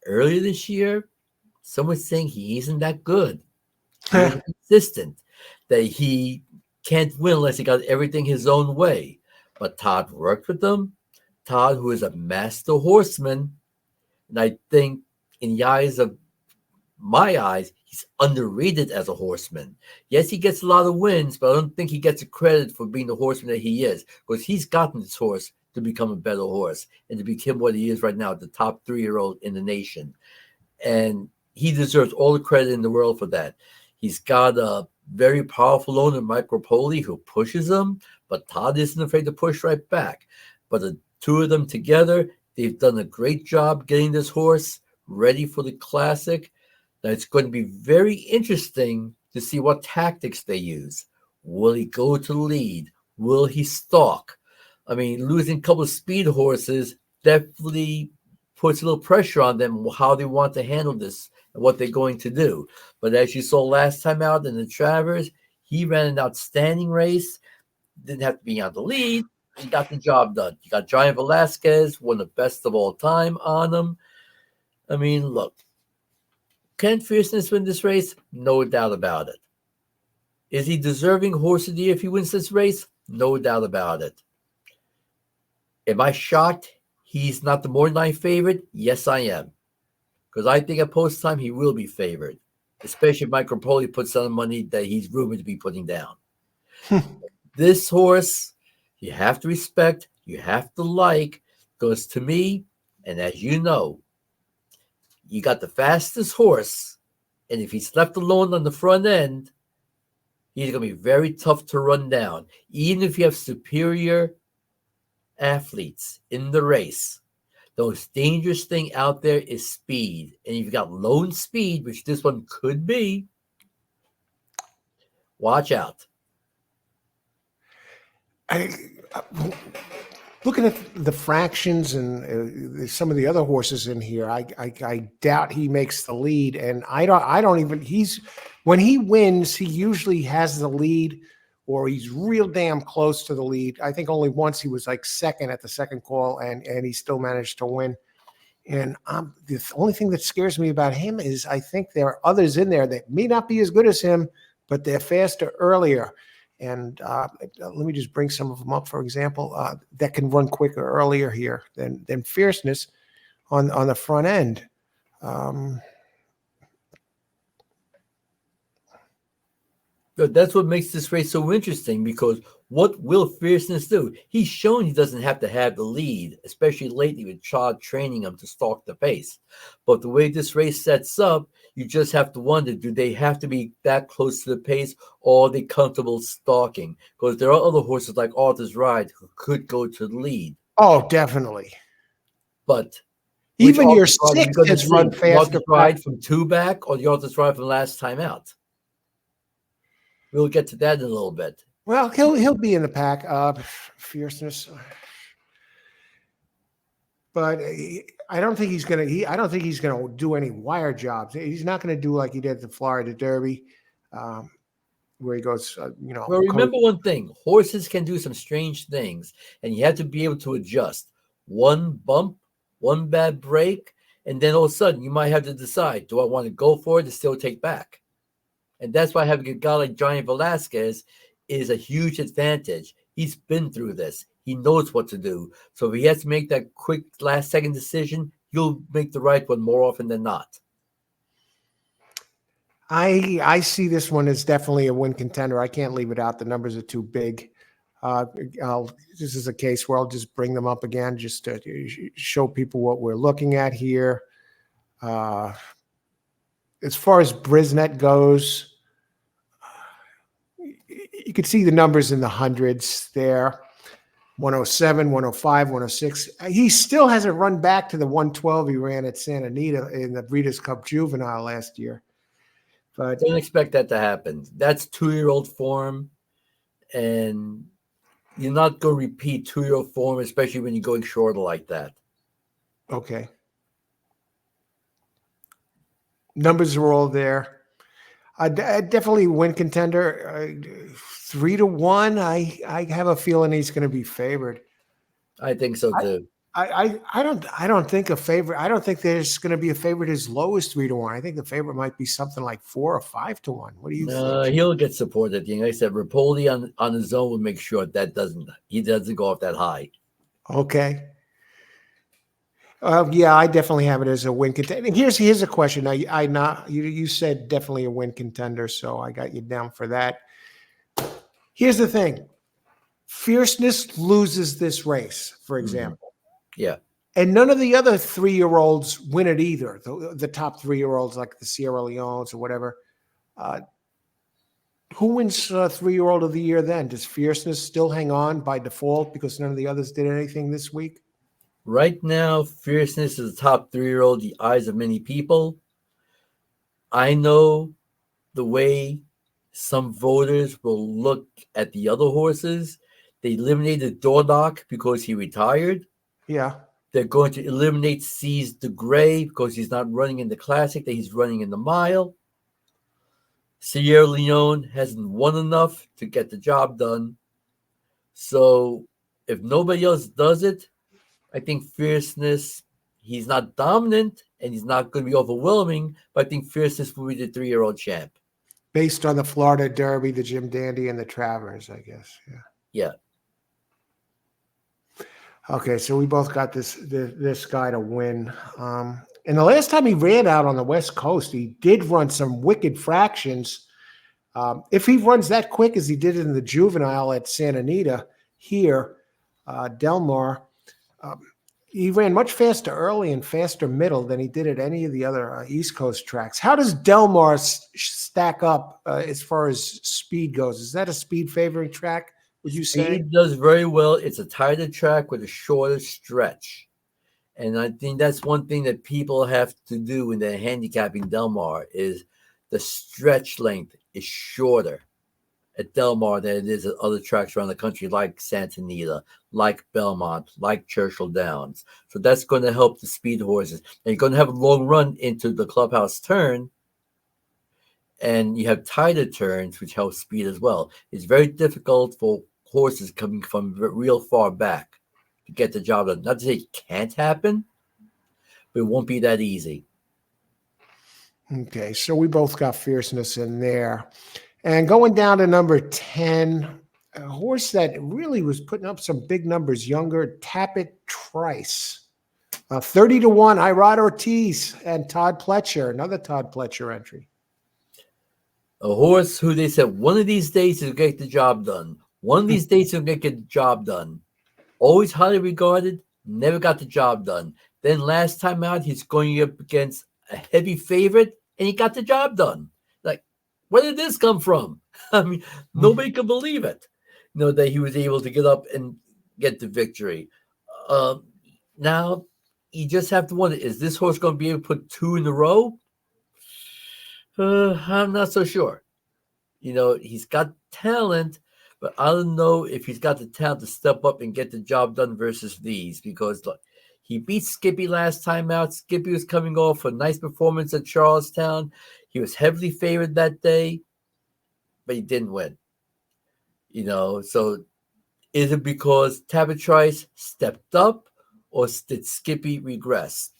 earlier this year, some was saying he isn't that good. He was consistent, that he can't win unless he got everything his own way. But Todd worked with them. Todd, who is a master horseman, and I think in the eyes of my eyes, he's underrated as a horseman. Yes, he gets a lot of wins, but I don't think he gets the credit for being the horseman that he is, because he's gotten this horse to become a better horse and to become what he is right now, the top 3-year-old in the nation. And he deserves all the credit in the world for that. He's got a very powerful owner, Mike Rapoli, who pushes him, but Todd isn't afraid to push right back. But the 2 of them together, they've done a great job getting this horse ready for the Classic. Now, it's going to be very interesting to see what tactics they use. Will he go to the lead? Will he stalk? I mean, losing a couple of speed horses definitely puts a little pressure on them, how they want to handle this and what they're going to do. But as you saw last time out in the Travers, he ran an outstanding race. Didn't have to be on the lead. He got the job done. You got Giant Velasquez, one of the best of all time on him. I mean, look, can Fierceness win this race? No doubt about it. Is he deserving horse of the year if he wins this race? No doubt about it. Am I shocked he's not the morning line favorite? Yes, I am. Because I think at post time he will be favored, especially if Mike Rapoli puts down the money that he's rumored to be putting down. This horse, you have to respect, you have to like, because to me, and as you know, you got the fastest horse, and if he's left alone on the front end, he's going to be very tough to run down. Even if you have superior athletes in the race, the most dangerous thing out there is speed. And if you've got lone speed, which this one could be, watch out. Looking at the fractions and some of the other horses in here, I doubt he makes the lead. And I don't even, when he wins, he usually has the lead or he's real damn close to the lead. I think only once he was like second at the second call and he still managed to win. And the only thing that scares me about him is I think there are others in there that may not be as good as him, but they're faster earlier. And let me just bring some of them up, for example, that can run quicker earlier here than Fierceness on the front end. But that's what makes this race so interesting, because what will Fierceness do? He's shown he doesn't have to have the lead, especially lately with Chad training him to stalk the pace. But the way this race sets up, you just have to wonder, do they have to be that close to the pace, or are they comfortable stalking? Because there are other horses like Arthur's Ride who could go to the lead. Oh, definitely. But even your sixth has run faster. Arthur's Ride from two back or the Arthur's Ride from last time out? We'll get to that in a little bit. Well, he'll be in the pack. Fierceness, but I don't think he's gonna. I don't think he's gonna do any wire jobs. He's not gonna do like he did at the Florida Derby, where he goes. Well, remember one thing: horses can do some strange things, and you have to be able to adjust. One bump, one bad break, and then all of a sudden you might have to decide: do I want to go for it or still take back? And that's why having a guy like Johnny Velasquez is a huge advantage. He's been through this. He knows what to do. So if he has to make that quick last-second decision, he'll make the right one more often than not. I see this one as definitely a win contender. I can't leave it out. The numbers are too big. This is a case where I'll just bring them up again just to show people what we're looking at here. As far as Brisnet goes, you can see the numbers in the hundreds there. 107, 105, 106. He still hasn't run back to the 112 he ran at Santa Anita in the Breeders' Cup Juvenile last year. But don't expect that to happen. That's 2-year-old form, and you're not going to repeat 2-year-old form, especially when you're going shorter like that. Okay. Numbers are all there. I definitely win contender. 3-1. I have a feeling he's going to be favored. I think so too. I don't think a favorite. I don't think there's going to be a favorite as low as 3-1. I think the favorite might be something like 4 or 5-1. What do you think? He'll get support at the end. Like I said, Rapoli on his own will make sure that he doesn't go off that high. Okay. Yeah, I definitely have it as a win contender. Here's a question. You said definitely a win contender, so I got you down for that. Here's the thing. Fierceness loses this race, for example. Yeah. And none of the other 3-year-olds win it either. The top 3-year-olds like the Sierra Leones or whatever. Who wins 3-year-old of the year then? Does Fierceness still hang on by default because none of the others did anything this week? Right now, Fierceness is the top 3-year-old, the eyes of many people. I know the way some voters will look at the other horses. They eliminated Dordock because he retired. Yeah. They're going to eliminate Seize the Gray because he's not running in the Classic, that he's running in the Mile. Sierra Leone hasn't won enough to get the job done. So if nobody else does it, I think Fierceness, he's not dominant and he's not going to be overwhelming, but I think Fierceness will be the 3-year-old champ. Based on the Florida Derby, the Jim Dandy, and the Travers, I guess. Yeah. Yeah. Okay, so we both got this guy to win. And the last time he ran out on the West Coast, he did run some wicked fractions. If he runs that quick as he did in the Juvenile at Santa Anita here, Del Mar, he ran much faster early and faster middle than he did at any of the other East Coast tracks. How does Del Mar stack up as far as speed goes? Is that a speed favoring track, would you say? Speed does very well. It's a tighter track with a shorter stretch. And I think that's one thing that people have to do when they're handicapping Del Mar is the stretch length is shorter at Del Mar than it is at other tracks around the country like Santa Anita, like Belmont, like Churchill Downs. So that's going to help the speed horses. And you're going to have a long run into the clubhouse turn, and you have tighter turns, which helps speed as well. It's very difficult for horses coming from real far back to get the job done. Not to say it can't happen, but it won't be that easy. Okay, so we both got fierceness in there. And going down to number 10, a horse that really was putting up some big numbers younger, Tapit Trice. 30-1, Irad Ortiz and Todd Pletcher, another Todd Pletcher entry. A horse who they said one of these days he'll get the job done. One of these days he'll get the job done. Always highly regarded, never got the job done. Then last time out, he's going up against a heavy favorite, and he got the job done. Like, where did this come from? I mean, nobody could believe it. That he was able to get up and get the victory. Now, you just have to wonder, is this horse going to be able to put 2 in a row? I'm not so sure. He's got talent, but I don't know if he's got the talent to step up and get the job done versus these, because look, he beat Skippy last time out. Skippy was coming off a nice performance at Charlestown. He was heavily favored that day, but he didn't win. So is it because Tapit Trice stepped up, or did Skippy regress?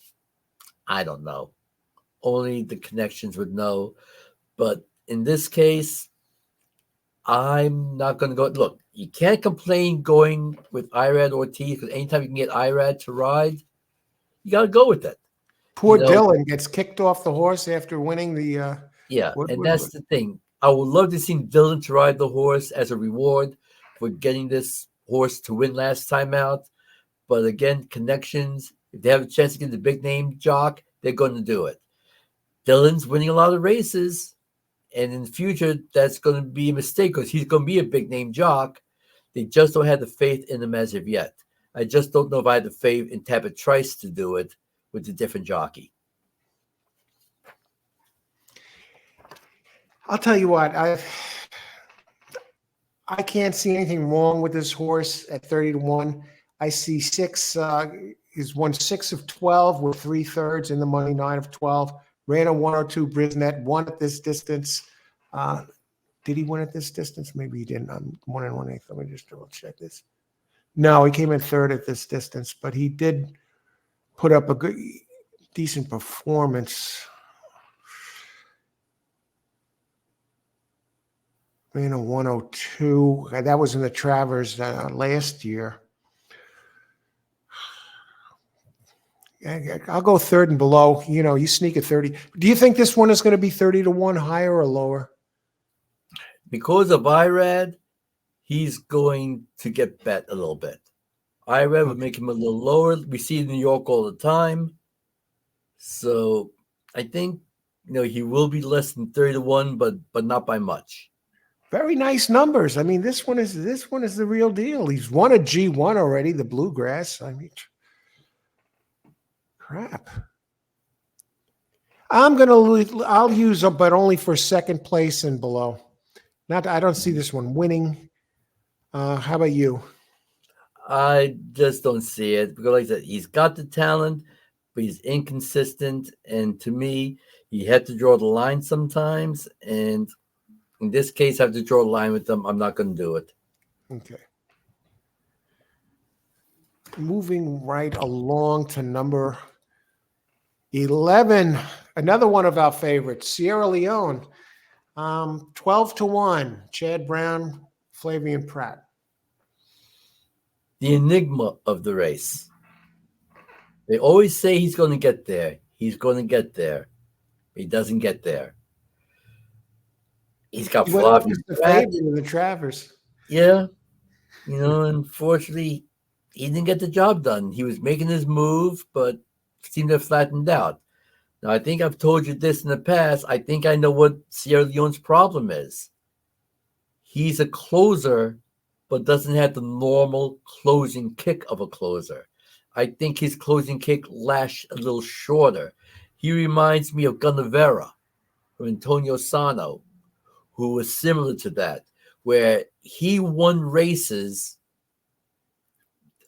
I don't know. Only the connections would know. But in this case, I'm not going to go. Look, you can't complain going with Irad Ortiz, because anytime you can get Irad to ride, you got to go with it. Poor Dylan gets kicked off the horse after winning the. And that's the thing. I would love to see Dylan to ride the horse as a reward for getting this horse to win last time out. But again, connections, if they have a chance to get the big name jock, they're going to do it. Dylan's winning a lot of races, and in the future, that's going to be a mistake because he's going to be a big name jock. They just don't have the faith in him as of yet. I just don't know if I had the faith in Tapit Trice to do it with a different jockey. I'll tell you what, I can't see anything wrong with this horse at 30-1. I see he's won 6 of 12 with 3/3 in the money, 9 of 12. Ran a 102 Brisnet, won at this distance. Did he win at this distance? Maybe he didn't. I'm 1 1/8. Let me just double check this. No, he came in 3rd at this distance, but he did put up a good, decent performance. Ran a 102. That was in the Travers last year. I'll go 3rd and below. You sneak at 30. Do you think this one is going to be 30-1, higher or lower? Because of Irad, he's going to get bet a little bit. Irad would make him a little lower. We see it in New York all the time. So I think he will be less than 30-1, but not by much. Very nice numbers. I mean, this one is the real deal. He's won a G1 already, the Bluegrass. I mean, crap. I'll use them, but only for 2nd place and below. I don't see this one winning. How about you? I just don't see it because, like I said, he's got the talent, but he's inconsistent. And to me, he had to draw the line sometimes. And in this case, I have to draw a line with them. I'm not going to do it. Okay. Moving right along to number 11, another one of our favorites, Sierra Leone, 12-1, Chad Brown, Flavian Pratt. The enigma of the race. They always say he's going to get there. He's going to get there. He doesn't get there. He's got Flavian the Pratt favorite in the Travers. Yeah. Unfortunately, he didn't get the job done. He was making his move, but seemed to have flattened out. Now, I think I've told you this in the past. I think I know what Sierra Leone's problem is. He's a closer, but doesn't have the normal closing kick of a closer. I think his closing kick lashed a little shorter. He reminds me of Gunnavera or Antonio Sano, who was similar to that, where he won races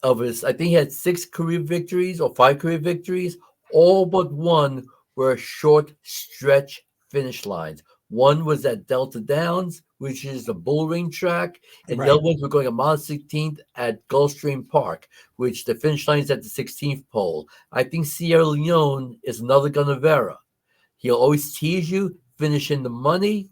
of his, I think he had 6 career victories or 5 career victories, all but one were short stretch finish lines. One was at Delta Downs, which is the bullring track, and the other ones were going a mile 16th at Gulfstream Park, which the finish line is at the 16th pole. I think Sierra Leone is another Gunnavera. He'll always tease you, finish in the money,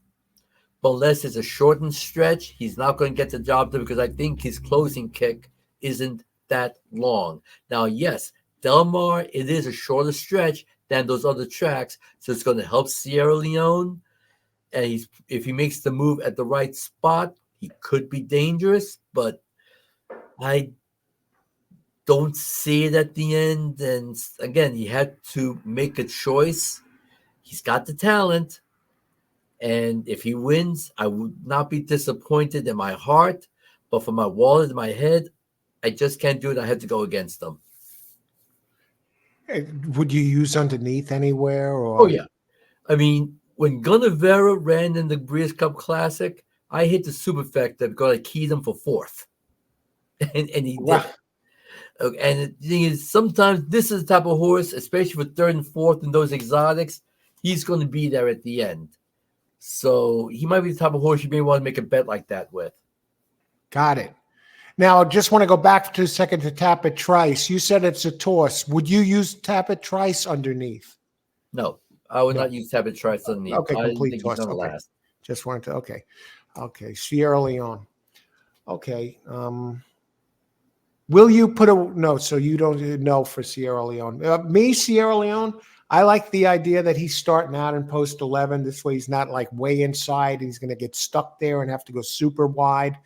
but unless it's a shortened stretch, he's not going to get the job done because I think his closing kick isn't that long. Now, yes, Del Mar, it is a shorter stretch than those other tracks, so it's going to help Sierra Leone. And if he makes the move at the right spot, he could be dangerous, but I don't see it at the end. And again, he had to make a choice. He's got the talent. And if he wins, I would not be disappointed in my heart, but for my wallet and my head, I just can't do it. I had to go against them. Would you use underneath anywhere? Or? Oh, yeah. I mean, when Gunnavera ran in the Breeders' Cup Classic, I hit the superfecta because I keyed him for 4th. And he did it. And the thing is, sometimes this is the type of horse, especially for 3rd and 4th in those exotics, he's going to be there at the end. So he might be the type of horse you may want to make a bet like that with. Got it. Now, I just want to go back to a second to Tapit Trice. You said it's a toss. Would you use Tapit Trice underneath? No, I would not use Tapit Trice underneath. Okay, complete complete toss. toss. Okay. Last. Just wanted to, okay. Sierra Leone. Okay. Will you put no, so you don't know for Sierra Leone. Sierra Leone, I like the idea that he's starting out in post 11. This way he's not like way inside. He's going to get stuck there and have to go super wide.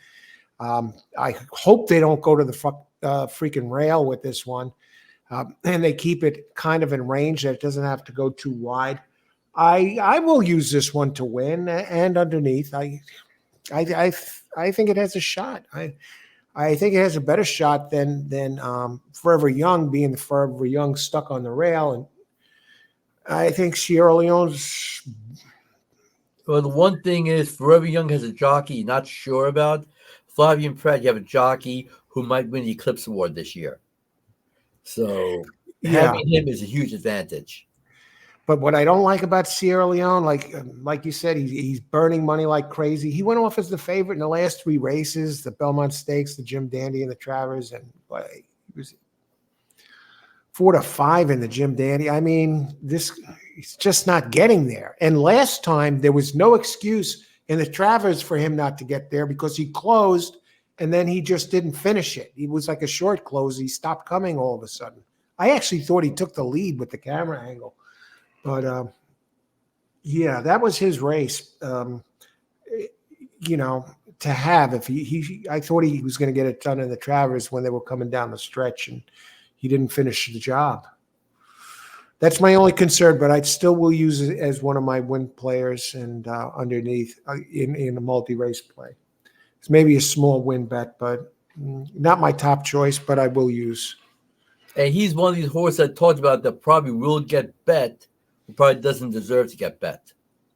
I hope they don't go to the freaking rail with this one. And they keep it kind of in range that it doesn't have to go too wide. I will use this one to win and underneath. I think it has a shot. I think it has a better shot than Forever Young, being the Forever Young stuck on the rail. And I think Sierra Leone's. Well, the one thing is Forever Young has a jockey you're not sure about. Flavien Prat, you have a jockey who might win the Eclipse Award this year. So having him is a huge advantage. But what I don't like about Sierra Leone, like you said, he's burning money like crazy. He went off as the favorite in the last 3 races, the Belmont Stakes, the Jim Dandy, and the Travers, and he was 4-5 in the Jim Dandy. I mean, he's just not getting there. And last time there was no excuse in the Travers for him not to get there because he closed and then he just didn't finish it. He was like a short close. He stopped coming all of a sudden. I actually thought he took the lead with the camera angle. But, that was his race, to have. If I thought he was going to get it done in the Travers when they were coming down the stretch, and he didn't finish the job. That's my only concern, but I still will use it as one of my win players and underneath in a multi-race play. It's maybe a small win bet, but not my top choice, but I will use. And he's one of these horses I talked about that probably will get bet, who probably doesn't deserve to get bet.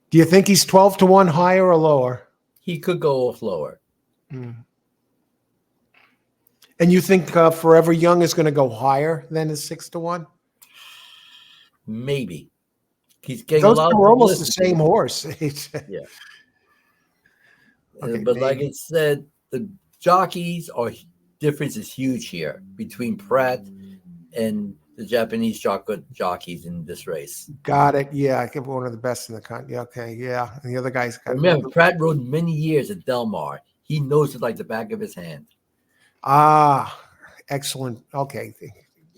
Do you think he's 12-1 higher or lower? He could go off lower. And you think Forever Young is going to go higher than his 6-1? Maybe. He's getting Those a lot two of are almost the publicity. same horse. Yeah. Okay, but like I said, the jockeys difference is huge here between Pratt and the Japanese jockeys in this race. Got it. Yeah, I think one of the best in the country. Okay, yeah. And the other guys got. Remember, Pratt rode many years at Del Mar. He knows it like the back of his hand. Excellent. Okay,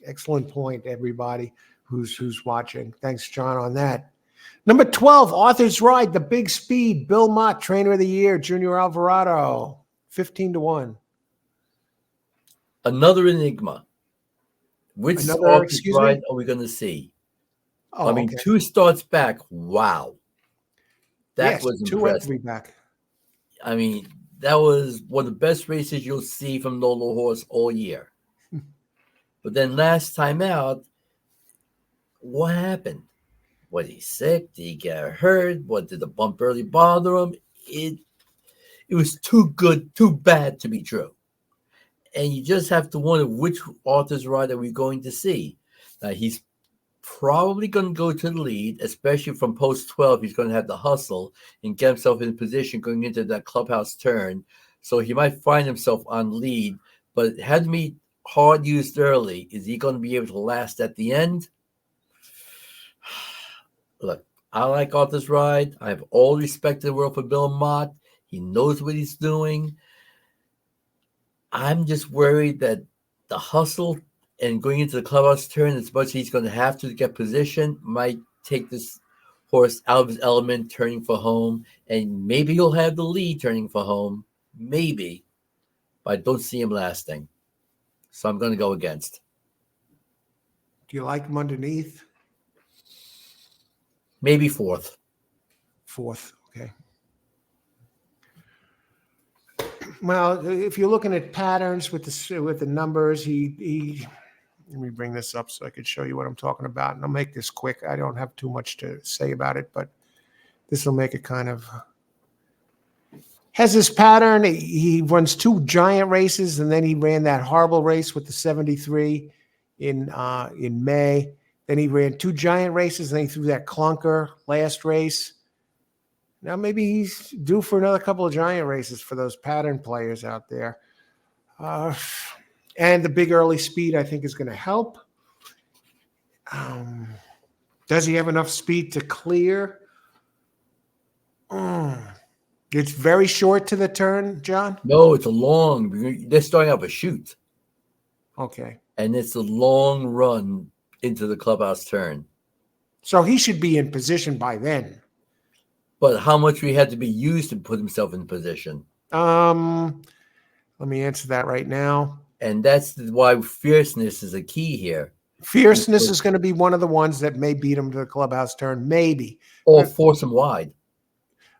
excellent point, everybody who's watching. Thanks, John, on that. Number 12, Arthur's Ride, the Big Speed, Bill Mott, Trainer of the Year, Junior Alvarado, 15-1. Another enigma. Which Another, Arthur's excuse ride me? are we going to see? Oh, I mean, okay. 2 starts back. Wow. That Yes, was two and impressive. three back. I mean, that was one of the best races you'll see from Nolo Horse all year. But then last time out, what happened? Was he sick? Did he get hurt? What did the bump really bother him? It was too good, too bad to be true. And you just have to wonder which Arthur's ride are we going to see. Now he's probably going to go to the lead, especially from post 12. He's going to have to hustle and get himself in position going into that clubhouse turn. So he might find himself on lead, but it had to be hard used early. Is he going to be able to last at the end? Look, I like Arthur's ride. I have all respect in the world for Bill Mott. He knows what he's doing. I'm just worried that the hustle and going into the clubhouse turn, as much as he's going to have to get position, might take this horse out of his element, turning for home. And maybe he'll have the lead turning for home. Maybe. But I don't see him lasting. So I'm going to go against. Do you like him underneath? Maybe 4th. 4th, okay. Well, if you're looking at patterns with the numbers, he let me bring this up so I could show you what I'm talking about, and I'll make this quick. I don't have too much to say about it, but this will make it kind of has this pattern. He runs 2 giant races, and then he ran that horrible race with the 73 in May. Then he ran 2 giant races, and then he threw that clunker last race. Now maybe he's due for another couple of giant races for those pattern players out there. And the big early speed, I think, is going to help. Does he have enough speed to clear? It's very short to the turn, John? No, it's a long. They're starting off a shoot. Okay. And it's a long run into the clubhouse turn. So he should be in position by then. But how much we had to be used to put himself in position? Let me answer that right now. And that's why fierceness is a key here. Fierceness is going to be one of the ones that may beat him to the clubhouse turn, maybe. Or force him wide.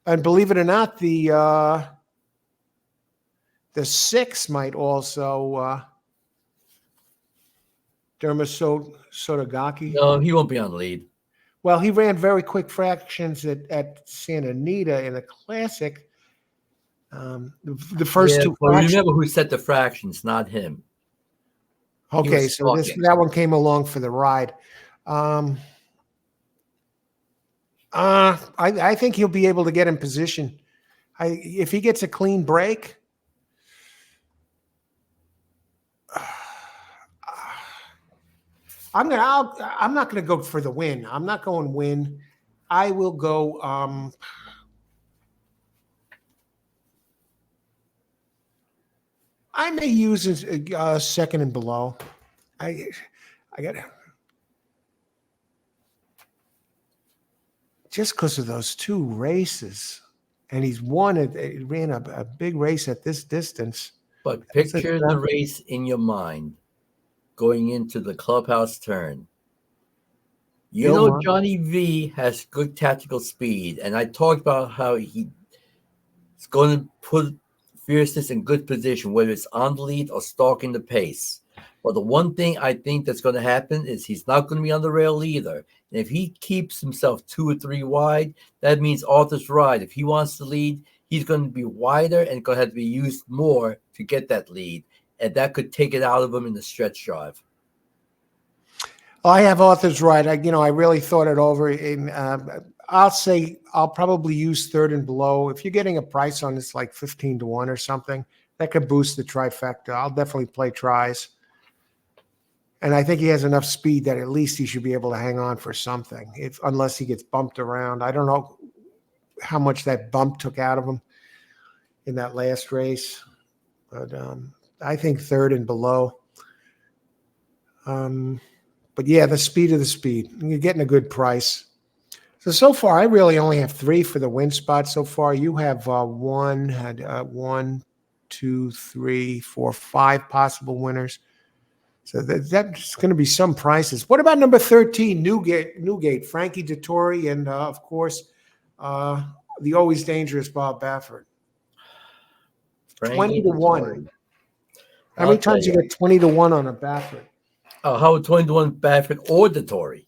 And believe it or not, the 6 might also Sotogaki. No, he won't be on lead. Well, he ran very quick fractions at Santa Anita in the Classic. The first 2 fractions. Remember who set the fractions, not him. Okay, so that one came along for the ride. I think he'll be able to get in position. If he gets a clean break, I'm not going to go for the win. I'm not going win. I will go. I may use a 2nd and below. I got just because of those 2 races, and he ran a big race at this distance. But picture the race in your mind going into the clubhouse turn. You know, Johnny V has good tactical speed, and I talked about how he's going to put fierceness in good position, whether it's on the lead or stalking the pace. But the one thing I think that's going to happen is he's not going to be on the rail either. And if he keeps himself 2 or 3 wide, that means Arthur's ride. If he wants to lead, he's going to be wider and going to have to be used more to get that lead. And that could take it out of him in the stretch drive. I have Arthur's ride. I really thought it over. I'll say I'll probably use 3rd and below. If you're getting a price on this like 15 to 1 or something, that could boost the trifecta. I'll definitely play tries. And I think he has enough speed that at least he should be able to hang on for something, unless he gets bumped around. I don't know how much that bump took out of him in that last race, but I think 3rd and below. But yeah, the speed of the speed. You're getting a good price. So far, I really only have 3 for the win spot so far. You have 1, 2, 3, 4, 5 possible winners. So that's going to be some prices. What about number 13, Newgate, Frankie Dettori, and of course, the always dangerous Bob Baffert. 20 to 1. How many times you get 20 to 1 on a Baffert? How about 20 to 1 Baffert or Dettori?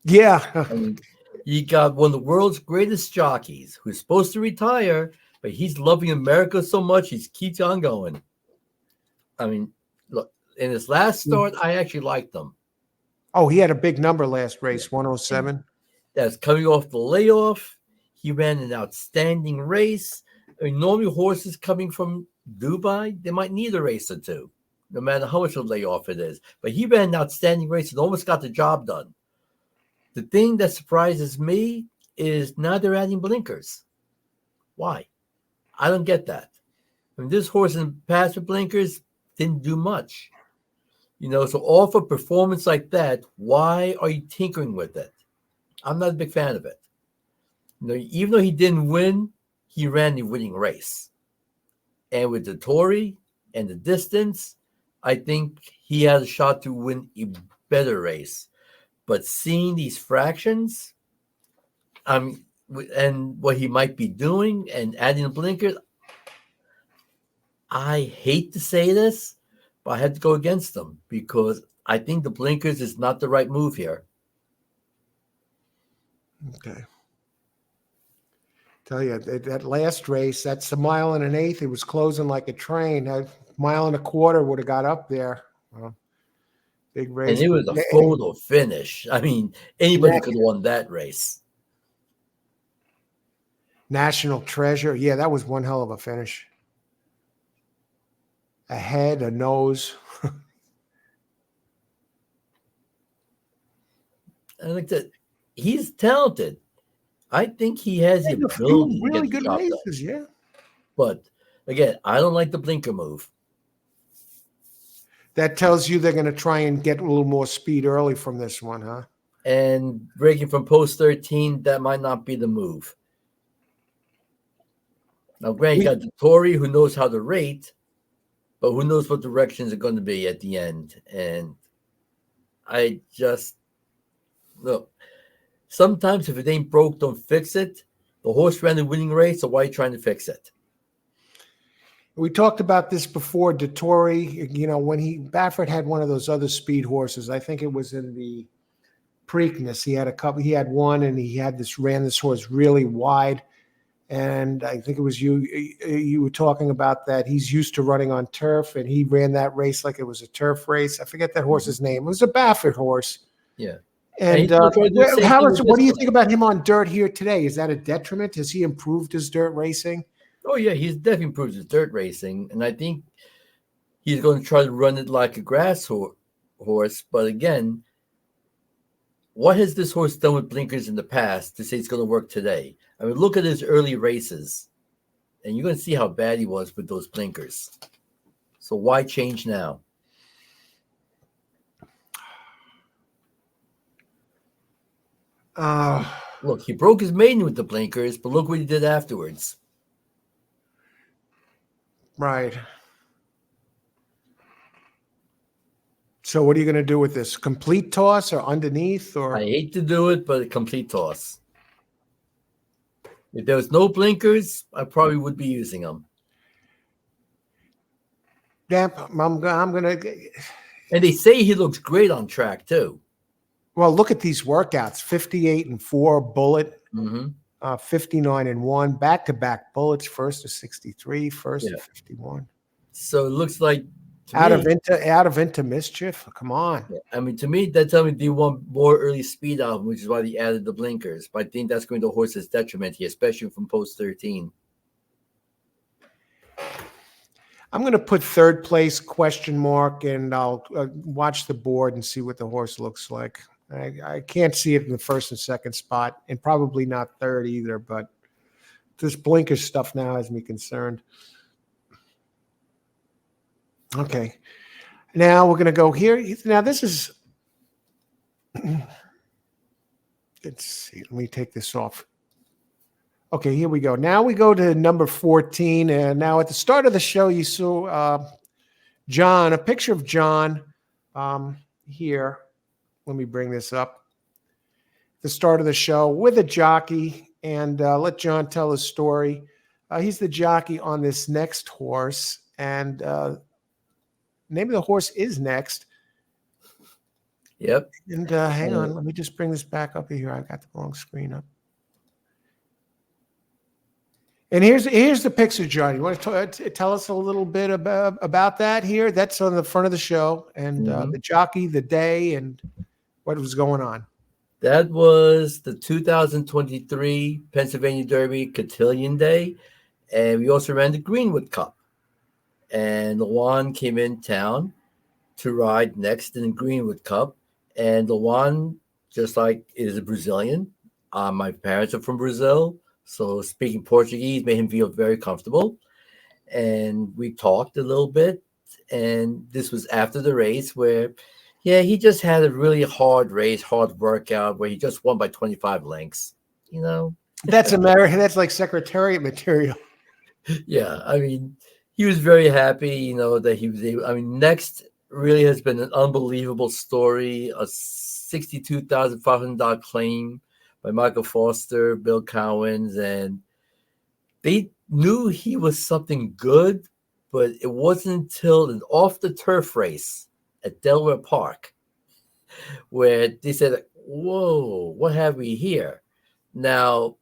Yeah. I mean, you got one of the world's greatest jockeys who's supposed to retire, but he's loving America so much, he keeps on going. I mean, look, in his last start, I actually liked him. Oh, he had a big number last race, 107. That's coming off the layoff. He ran an outstanding race. I mean, normally horses coming from Dubai, they might need a race or two, no matter how much of a layoff it is. But he ran an outstanding race and almost got the job done. The thing that surprises me is now they're adding blinkers. Why? I don't get that. I mean, this horse in the past with blinkers didn't do much. So off a performance like that, why are you tinkering with it? I'm not a big fan of it. Even though he didn't win, he ran the winning race. And with the Tory and the distance, I think he had a shot to win a better race. But seeing these fractions, and what he might be doing and adding the blinkers, I hate to say this, but I had to go against them because I think the blinkers is not the right move here. Okay. Tell you, that last race, that's a 1.1 miles, it was closing like a train. A 1.25 miles would have got up there. Well, big race. And it was a photo finish. I mean, anybody could have won that race. National Treasure. Yeah, that was one hell of a finish. A head, a nose. I think that he's talented. I think he has the ability to really get the good job races, done. yeah. But again, I don't like the blinker move. That tells you they're going to try and get a little more speed early from this one, huh? And breaking from post 13, that might not be the move. Now, granted, you got the Tory who knows how to rate, but who knows what directions are going to be at the end. And I just look. Sometimes if it ain't broke, don't fix it. The horse ran the winning race, so why are you trying to fix it? We talked about this before. Dettori, when Baffert had one of those other speed horses, I think it was in the Preakness. He had a couple. He had one, and he ran this horse really wide. And I think it was you were talking about that. He's used to running on turf, and he ran that race like it was a turf race. I forget that horse's name. It was a Baffert horse. Yeah. And what do you think about him on dirt here today? Is that a detriment? Has he improved his dirt racing? Oh, yeah, he's definitely improved his dirt racing. And I think he's going to try to run it like a grass horse. But again, what has this horse done with blinkers in the past to say it's going to work today? I mean, look at his early races, and you're going to see how bad he was with those blinkers. So why change now? Look, he broke his maiden with the blinkers, but look what he did afterwards. Right. So what are you going to do with this? Complete toss or underneath? Or I hate to do it, but a complete toss. If there was no blinkers, I probably would be using them. Yeah, I'm going to. And they say he looks great on track too. Well, look at these workouts: 58-4 bullet, 59-1 back-to-back bullets. First to 63, first to 51. So it looks like out of into mischief. Come on. Yeah. I mean, to me, that tells me they want more early speed out of him, which is why they added the blinkers. But I think that's going to the horse's detriment here, especially from post 13. I'm going to put third place question mark, and I'll watch the board and see what the horse looks like. I can't see it in the first and second spot, and probably not third either. But this blinker stuff now has me concerned. Okay. Now we're going to go here. Now this is, let's see. Let me take this off. Okay, here we go. Now we go to number 14. And now at the start of the show, you saw John, a picture of John here. Let me bring this up. The start of the show with a jockey, and let John tell his story. He's the jockey on this next horse, and name of the horse is Next. Yep. And hang on, let me just bring this back up here. I got the wrong screen up. And here's the picture, John. You want to tell us a little bit about that here? That's on the front of the show, and the jockey, the day, and what was going on. That was the 2023 Pennsylvania Derby Cotillion Day, and we also ran the Greenwood Cup. And Luan came in town to ride Next in the Greenwood Cup, and Luan, just like is a Brazilian. My parents are from Brazil. So speaking Portuguese made him feel very comfortable. And we talked a little bit. And this was after the race where, he just had a really hard race, hard workout where he just won by 25 lengths, That's American. That's like Secretariat material. Yeah. I mean, he was very happy, that he was able. Next really has been an unbelievable story, a $62,500 claim by Michael Foster, Bill Cowens, and they knew he was something good, but it wasn't until an off-the-turf race at Delaware Park where they said, whoa, what have we here? Now,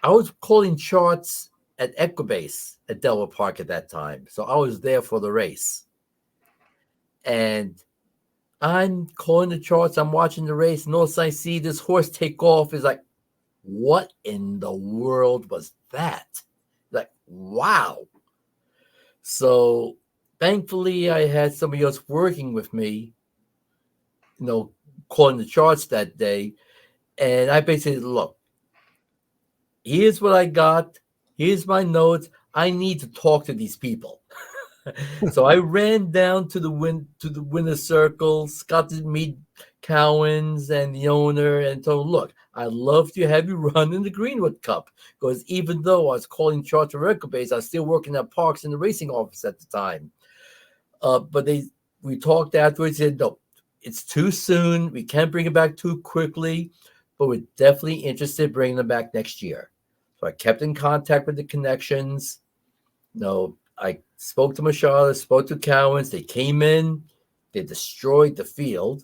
I was calling charts at Equibase at Delaware Park at that time, so I was there for the race. And I'm calling the charts. I'm watching the race. And all of a sudden I see this horse take off. It's like, what in the world was that? Like, wow. So thankfully I had somebody else working with me, calling the charts that day. And I basically said, look, here's what I got. Here's my notes. I need to talk to these people. So I ran down to the winner's circles, got to meet Cowens and the owner, and told him, look, I'd love to have you run in the Greenwood Cup. Because even though I was calling charts for record base, I was still working at Parx in the racing office at the time. But we talked afterwards, said, no, it's too soon. We can't bring it back too quickly, but we're definitely interested in bringing them back next year. So I kept in contact with the connections. I spoke to Machado, spoke to Cowens. They came in, they destroyed the field.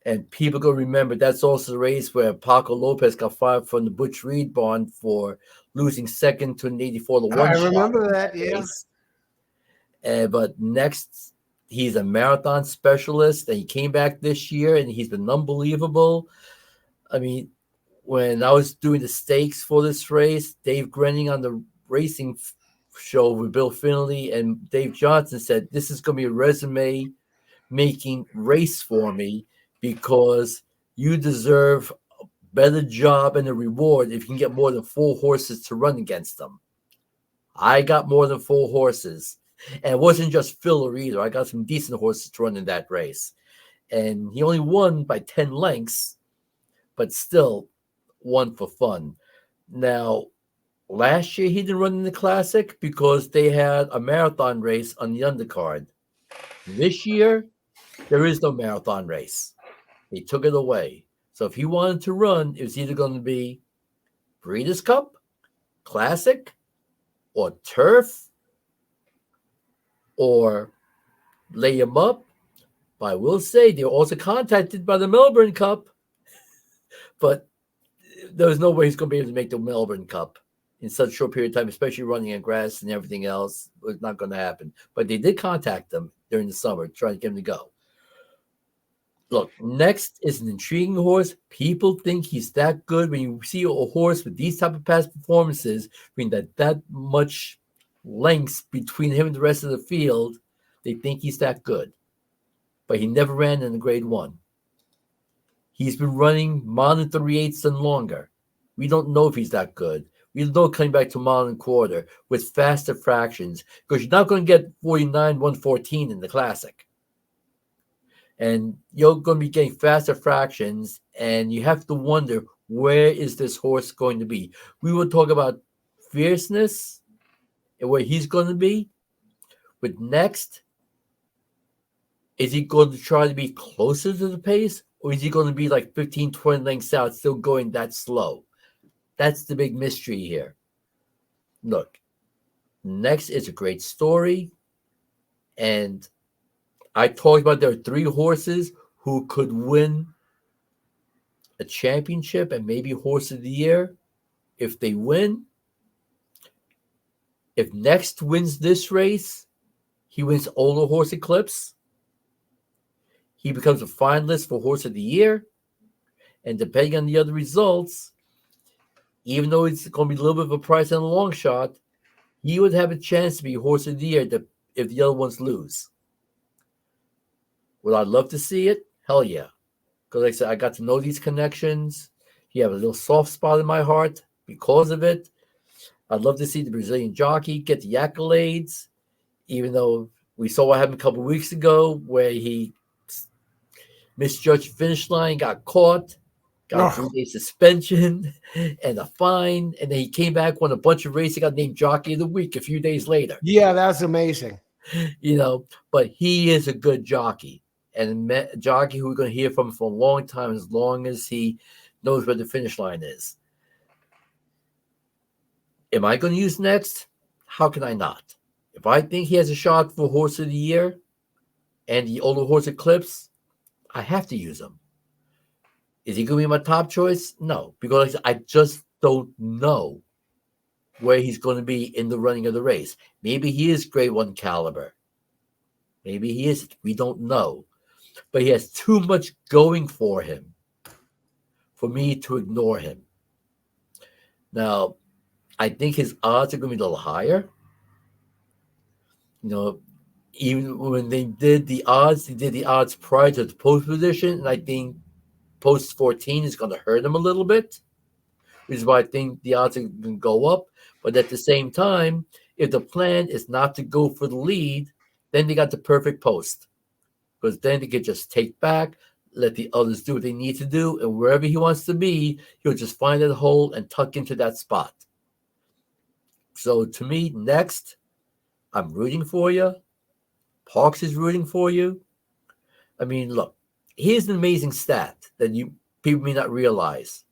And people go remember that's also the race where Paco Lopez got fired from the Butch Reed barn for losing second to an 84 to 1 I shot. remember that, yeah. But Next, he's a marathon specialist, and he came back this year, and he's been unbelievable. I mean, when I was doing the stakes for this race, Dave Grenning on the racing show with Bill Finley and Dave Johnson said, this is going to be a resume making race for me because you deserve a better job and a reward if you can get more than 4 horses to run against them. I got more than 4 horses, and it wasn't just filler either. I got some decent horses to run in that race, and he only won by 10 lengths, but still won for fun. Now, last year, he didn't run in the Classic because they had a marathon race on the undercard. This year, there is no marathon race. They took it away. So if he wanted to run, it was either going to be Breeders' Cup, Classic, or Turf, or lay him up. But I will say they were also contacted by the Melbourne Cup, but there was no way he's going to be able to make the Melbourne Cup in such a short period of time, especially running on grass and everything else. It was not going to happen. But they did contact them during the summer, trying to get him to go. Look, Next is an intriguing horse. People think he's that good. When you see a horse with these type of past performances, that much lengths between him and the rest of the field, they think he's that good. But he never ran in the Grade 1. He's been running mile and 3/8 and longer. We don't know if he's that good. We don't know coming back to mile and quarter with faster fractions because you're not going to get 49, 114 in the Classic. And you're going to be getting faster fractions, and you have to wonder Where is this horse going to be? We will talk about fierceness and where he's going to be. But next, is he going to try to be closer to the pace? Or is he going to be like 15, 20 lengths out, still going that slow? That's the big mystery here. Look, next is a great story. And I talked about there are 3 horses who could win a championship and maybe horse of the year if they win. If Next wins this race, he wins Older Horse Eclipse. He becomes a finalist for Horse of the Year. And depending on the other results, even though it's going to be a little bit of a price on a long shot, he would have a chance to be Horse of the Year if the other ones lose. Would I love to see it? Hell yeah. Because like I said, I got to know these connections. He have a little soft spot in my heart because of it. I'd love to see the Brazilian jockey get the accolades, even though we saw what happened a couple of weeks ago where he misjudged finish line, got caught, got a 3-day suspension and a fine, and then he came back, won a bunch of races, got named Jockey of the Week a few days later. Yeah, that's amazing. But he is a good jockey, and a jockey who we're going to hear from for a long time, as long as he knows where the finish line is. Am I going to use Next? How can I not? If I think he has a shot for Horse of the Year and the Older Horse Eclipse, I have to use him. Is he going to be my top choice? No, because I just don't know where he's going to be in the running of the race. Maybe he is grade 1 caliber. Maybe he isn't. We don't know. But he has too much going for him for me to ignore him. Now, I think his odds are going to be a little higher. Even when they did the odds prior to the post position, and I think post 14 is going to hurt him a little bit, which is why I think the odds are going to go up. But at the same time, if the plan is not to go for the lead, then they got the perfect post. Because then they could just take back, let the others do what they need to do, and wherever he wants to be, he'll just find that hole and tuck into that spot. So to me, Next, I'm rooting for you. Parx is rooting for you. I mean, look, here's an amazing stat that people may not realize.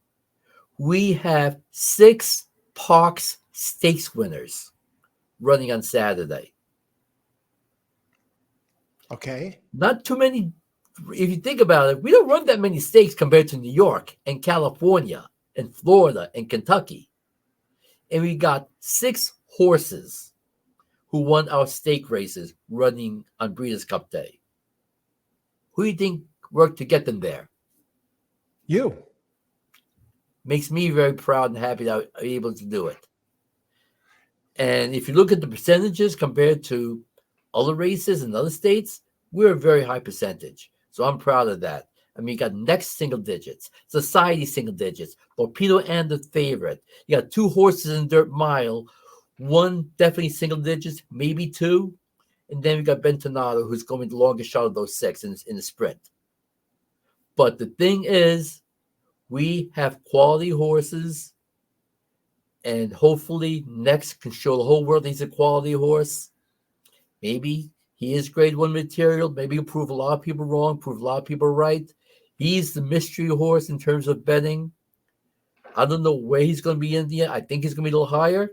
We have 6 Parx Stakes winners running on Saturday. Okay. Not too many. If you think about it, we don't run that many stakes compared to New York and California and Florida and Kentucky. And we got 6 horses who won our stake races running on Breeders' Cup Day. Who do you think worked to get them there? You. Makes me very proud and happy that I'm able to do it. And if you look at the percentages compared to other races in other states, we're a very high percentage. So I'm proud of that. I mean, you got Next single digits, Society single digits, Torpedo and the Favorite. You got 2 horses in Dirt Mile, one definitely single digits, maybe 2. And then we got Bentonado, who's going the longest shot of those 6 in the sprint. But the thing is, we have quality horses, and hopefully Next can show the whole world he's a quality horse. Maybe he is grade 1 material. Maybe he'll prove a lot of people wrong, prove a lot of people right. He's the mystery horse in terms of betting. I don't know where he's going to be in the end. I think he's going to be a little higher.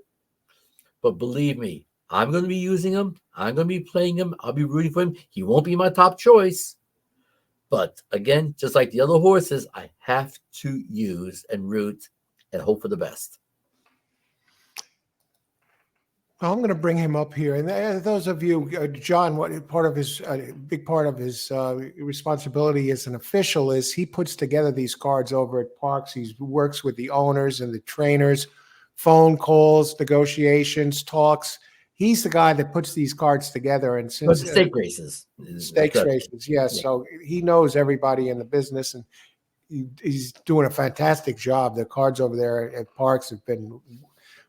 But believe me, I'm going to be using him. I'm going to be playing him. I'll be rooting for him. He won't be my top choice. But again, just like the other horses, I have to use and root and hope for the best. Well, I'm going to bring him up here. And those of you, John, what part of his big part of his responsibility as an official is he puts together these cards over at Parx. He works with the owners and the trainers, phone calls, negotiations, talks. He's the guy that puts these cards together. And since the stake races, stakes races, yes. Yeah. So he knows everybody in the business, and he's doing a fantastic job. The cards over there at Parx have been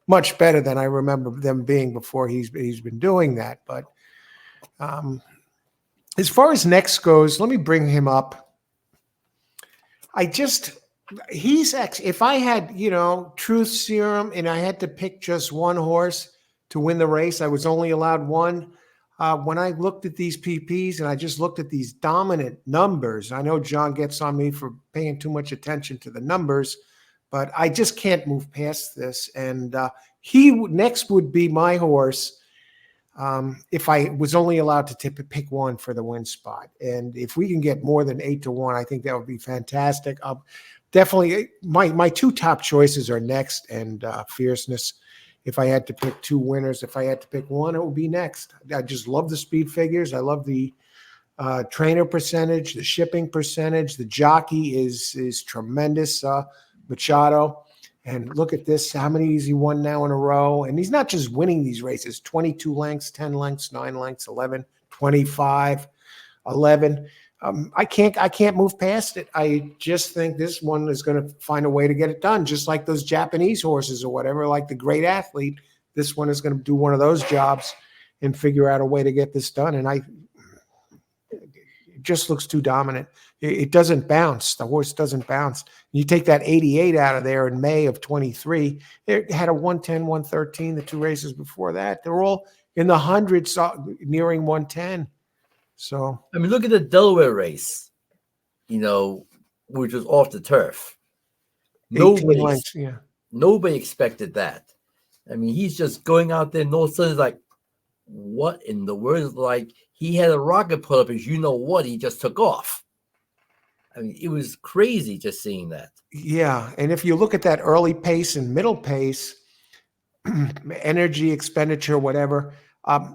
much better than I remember them being before he's been doing that. But as far as Next goes, let me bring him up. If I had, truth serum and I had to pick just one horse to win the race, I was only allowed one. When I looked at these PPs and I just looked at these dominant numbers, I know John gets on me for paying too much attention to the numbers, but I just can't move past this. And next would be my horse. If I was only allowed to pick one for the win spot. And if we can get more than 8-1, I think that would be fantastic. Definitely my two top choices are Next and Fierceness. If I had to pick two winners, if I had to pick one, it would be Next. I just love the speed figures. I love the trainer percentage, the shipping percentage. The jockey is tremendous, Machado. And look at this, how many has he won now in a row? And he's not just winning these races, 22 lengths, 10 lengths, 9 lengths, 11, 25, 11. I can't move past it. I just think this one is going to find a way to get it done, just like those Japanese horses or whatever, like the great athlete. This one is going to do one of those jobs and figure out a way to get this done. And it just looks too dominant. It doesn't bounce. The horse doesn't bounce. You take that 88 out of there in May of 23. It had a 110, 113, the two races before that. They're all in the hundreds, nearing 110. So, I mean, look at the Delaware race, which was off the turf. Nobody expected that. I mean, he's just going out there and all of a sudden it's like, what in the world? Like he had a rocket put up as he just took off. I mean, it was crazy just seeing that. Yeah. And if you look at that early pace and middle pace, energy expenditure, whatever,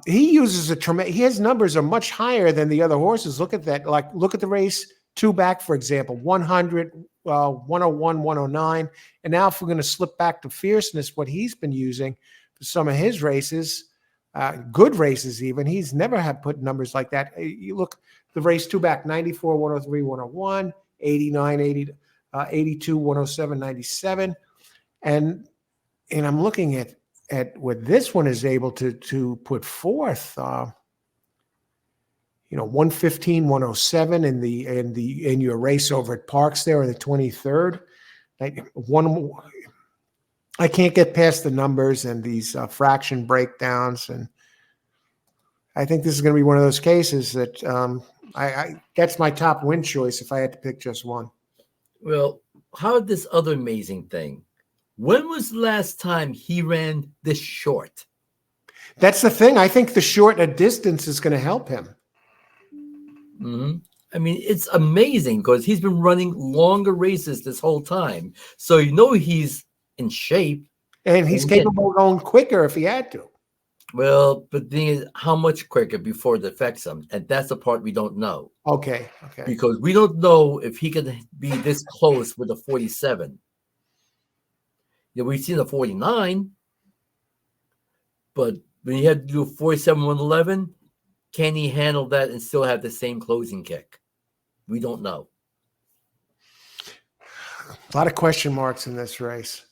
he uses his numbers are much higher than the other horses. Look at that. Like, look at the race 2 back, for example, 100, 101, 109. And now if we're going to slip back to Fierceness, what he's been using for some of his races, good races even, he's never had put numbers like that. You look, the race 2 back, 94, 103, 101, 89, 80, 82, 107, 97. And I'm looking at what this one is able to put forth, 115, 107 in your race over at Parx there in the 23rd. I can't get past the numbers and these fraction breakdowns, and I think this is going to be one of those cases that that's my top win choice if I had to pick just one. Well, how about this other amazing thing? When was the last time he ran this short? That's the thing. I think the short distance is going to help him. Mm-hmm. I mean, it's amazing because he's been running longer races this whole time. So he's in shape. And he's capable of going quicker if he had to. Well, but the thing is, how much quicker before it affects him? And that's the part we don't know. Okay. Because we don't know if he can be this close with a 47. We've seen a 49, but when you have to do a 47, 111, can he handle that and still have the same closing kick? We don't know. A lot of question marks in this race.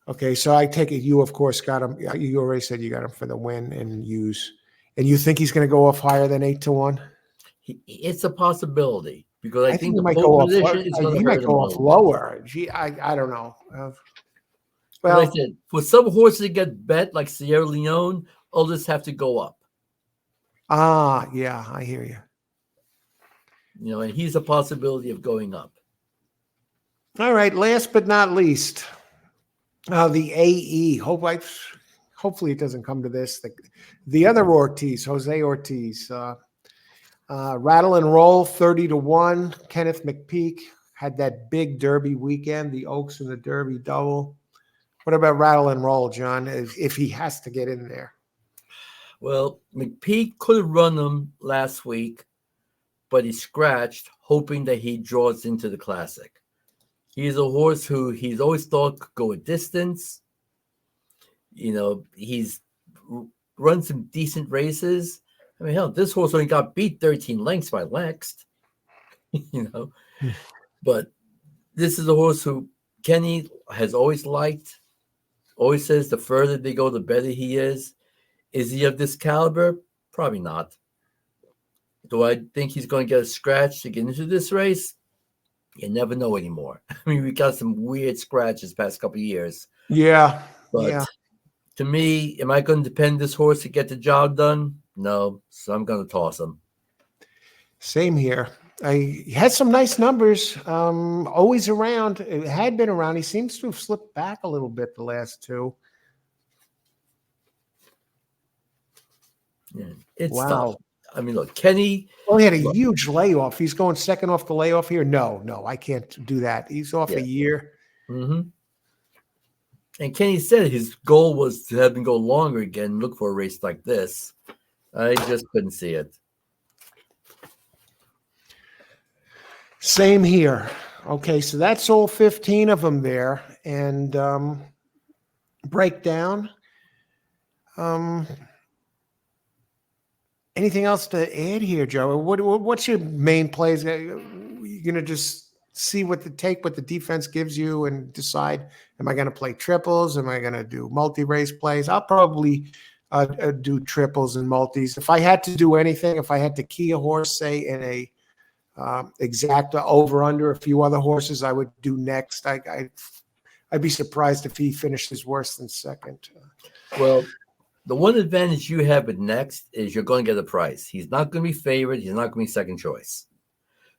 Okay, so I take it you, of course, got him. You already said you got him for the win and you think he's going to go off higher than 8-1? It's a possibility because I think he the might pole go position is going to hurt him off lower. Gee, I don't know. Well, like I said, for some horses that get bet like Sierra Leone, others have to go up. Yeah, I hear you. And he's a possibility of going up. All right, last but not least, the AE. Hopefully it doesn't come to this. The other Ortiz, Jose Ortiz, rattle and roll 30-1. Kenneth McPeak had that big Derby weekend, the Oaks and the Derby double. What about rattle and roll, John, if he has to get in there? Well, McPeak could have run him last week, but he scratched, hoping that he draws into the Classic. He's a horse who he's always thought could go a distance. He's run some decent races. I mean, hell, this horse only got beat 13 lengths by Lex. But this is a horse who Kenny has always liked. Always says the further they go, the better he is. Is he of this caliber? Probably not. Do I think he's going to get a scratch to get into this race? You never know anymore. I mean, we got some weird scratches past couple of years. Yeah. But to me, am I going to depend this horse to get the job done? No. So I'm going to toss him. Same here. He had some nice numbers. Always around. It had been around. He seems to have slipped back a little bit the last two. Yeah, it's tough. I mean, look, Kenny. Well, he had a huge layoff. He's going second off the layoff here. No, I can't do that. He's off a year. Mm-hmm. And Kenny said his goal was to have him go longer again, look for a race like this. I just couldn't see it. Same here. Okay, so that's all 15 of them there. And breakdown. Anything else to add here, Joe? What's your main plays? You're gonna just see what the defense gives you and decide: am I gonna play triples? Am I gonna do multi-race plays? I'll probably do triples and multis. If I had to do anything, if I had to key a horse, say in a exacta over under a few other horses, I would do next. I'd be surprised if he finishes worse than second. Well, the one advantage you have with next is you're going to get a price. He's not going to be favored. He's not going to be second choice.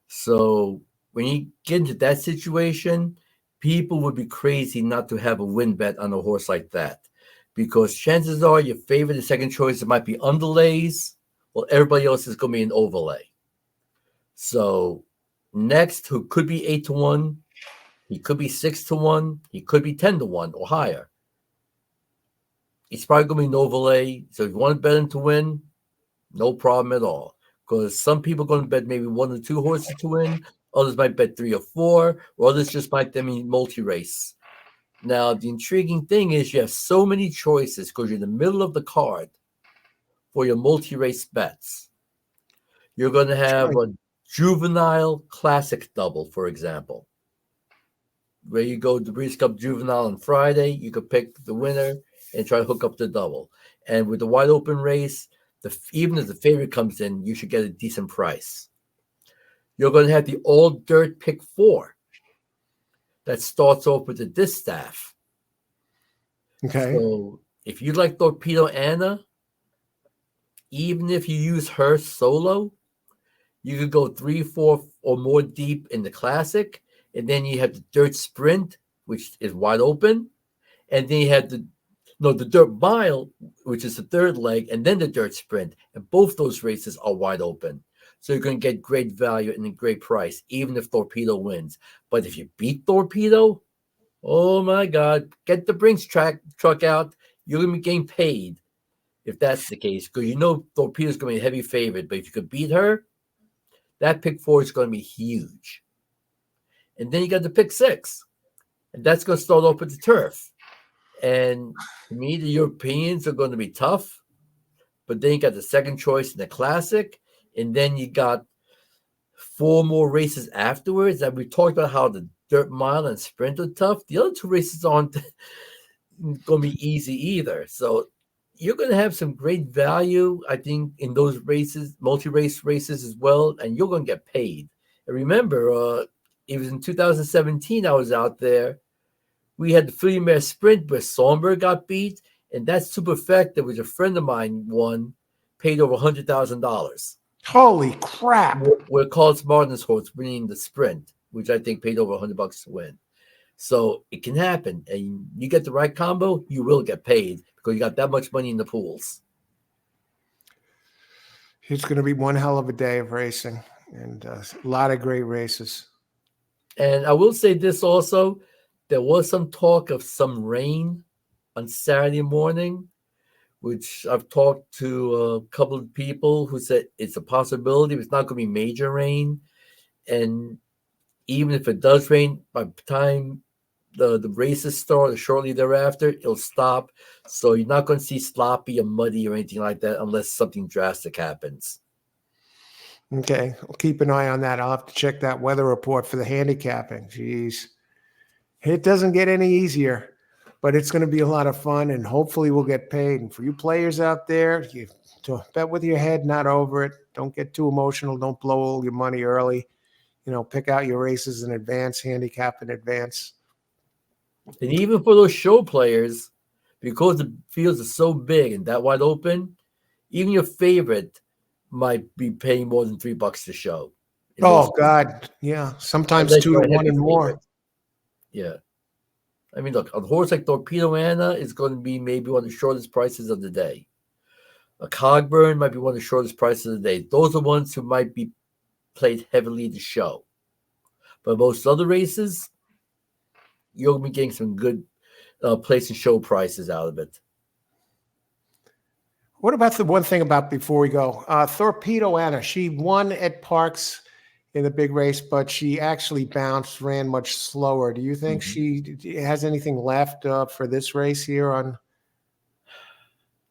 So when you get into that situation, people would be crazy not to have a win bet on a horse like that, because chances are your favorite and second choice, it might be underlays. Well, everybody else is going to be an overlay. So next, who could be 8-1, he could be 6-1, he could be 10-1 or higher. He's probably going to be an overlay. So if you want to bet him to win, no problem at all. Because some people are going to bet maybe 1 or 2 horses to win. Others might bet 3 or 4. Or others just might mean multi-race. Now, the intriguing thing is you have so many choices because you're in the middle of the card for your multi-race bets. You're going to have a juvenile classic double, for example. Where you go to Breeders' Cup Juvenile on Friday, you could pick the winner and try to hook up the double. And with the wide open race, even if the favorite comes in, you should get a decent price. You're going to have the all dirt pick 4 that starts off with the distaff. Okay. So if you like Torpedo Anna, even if you use her solo, you could go 3, 4 or more deep in the classic. And then you have the dirt sprint, which is wide open. And then you have the dirt mile, which is the third leg, and then the dirt sprint. And both those races are wide open. So you're going to get great value and a great price, even if Torpedo wins. But if you beat Torpedo, oh my God, get the Brinks truck out. You're going to be getting paid if that's the case, because you know Torpedo's going to be a heavy favorite. But if you could beat her, that pick 4 is going to be huge. And then you got the pick 6. And that's going to start off with the turf. And to me, the Europeans are going to be tough. But then you got the second choice in the classic. And then you got 4 more races afterwards. And we talked about how the dirt mile and sprint are tough. The other 2 races aren't going to be easy either. So you're going to have some great value, I think, in those races, multi-race races as well. And you're going to get paid. And remember, it was in 2017 I was out there. We had the Filly sprint where Sonberg got beat, and that Superfecta, which a friend of mine won, paid over $100,000. Holy crap! Where Carlos Martin's horse winning the sprint, which I think paid over $100 to win. So it can happen, and you get the right combo, you will get paid because you got that much money in the pools. It's going to be one hell of a day of racing, and a lot of great races. And I will say this also. There was some talk of some rain on Saturday morning, which I've talked to a couple of people who said it's a possibility, but it's not going to be major rain. And even if it does rain, by the time the races start or shortly thereafter, it'll stop. So you're not going to see sloppy or muddy or anything like that unless something drastic happens. Okay, I'll keep an eye on that. I'll have to check that weather report for the handicapping. Jeez. It doesn't get any easier, but it's going to be a lot of fun, and hopefully we'll get paid. And for you players out there, you bet with your head not over it. Don't get too emotional. Don't blow all your money early. pick out your races in advance, handicap in advance. And even for those show players, because the fields are so big and that wide open, even your favorite might be paying more than $3 to show. Oh God, yeah. Sometimes Unless 2 you're to a 1 heavy and more. favorite. Yeah. I mean, look, a horse like Torpedo Anna is going to be maybe one of the shortest prices of the day. A Cogburn might be one of the shortest prices of the day. Those are ones who might be played heavily to show. But most other races, you'll be getting some good place and show prices out of it. What about the one thing about before we go? Torpedo Anna, she won at Parx in the big race, but she actually bounced, ran much slower. Do you think she has anything left for this race here on?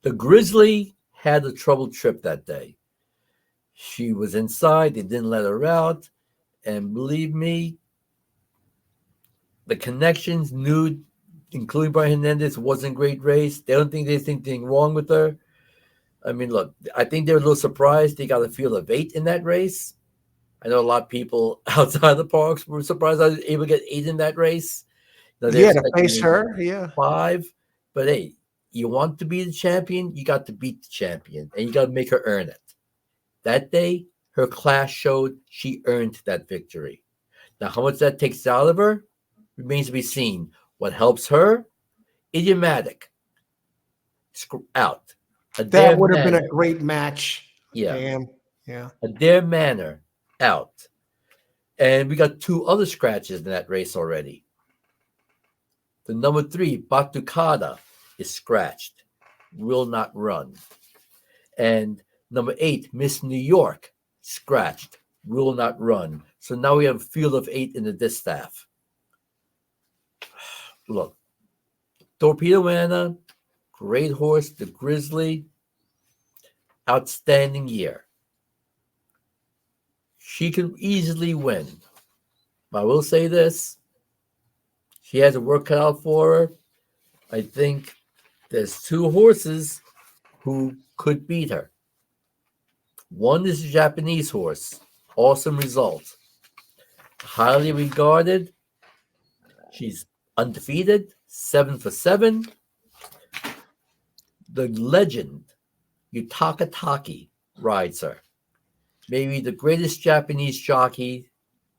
The Grizzly had a troubled trip that day. She was inside. They didn't let her out. And believe me, the connections knew, including Brian Hernandez, wasn't a great race. They don't think there's anything wrong with her. I mean, look, I think they're a little surprised they got a field of 8 in that race. I know a lot of people outside the parks were surprised I was able to get 8 in that race. Yeah, to face her, yeah. 5. But hey, you want to be the champion, you got to beat the champion, and you got to make her earn it. That day, her class showed she earned that victory. Now, how much that takes out of her remains to be seen. What helps her? Idiomatic. Out. That would have been a great match. Yeah. Damn. Yeah. A Dare Manor. Out. And we got 2 other scratches in that race already. The number 3, Batucada, is scratched. Will not run. And number 8, Miss New York, scratched. Will not run. So now we have a field of 8 in the distaff. Look, Torpedo Anna, great horse. The Grizzly, outstanding year. She can easily win. But I will say this. She has a work cut out for her. I think there's 2 horses who could beat her. One is a Japanese horse. Awesome result. Highly regarded. She's undefeated. 7 for 7. The legend, Yutaka Taki, rides her. Maybe the greatest Japanese jockey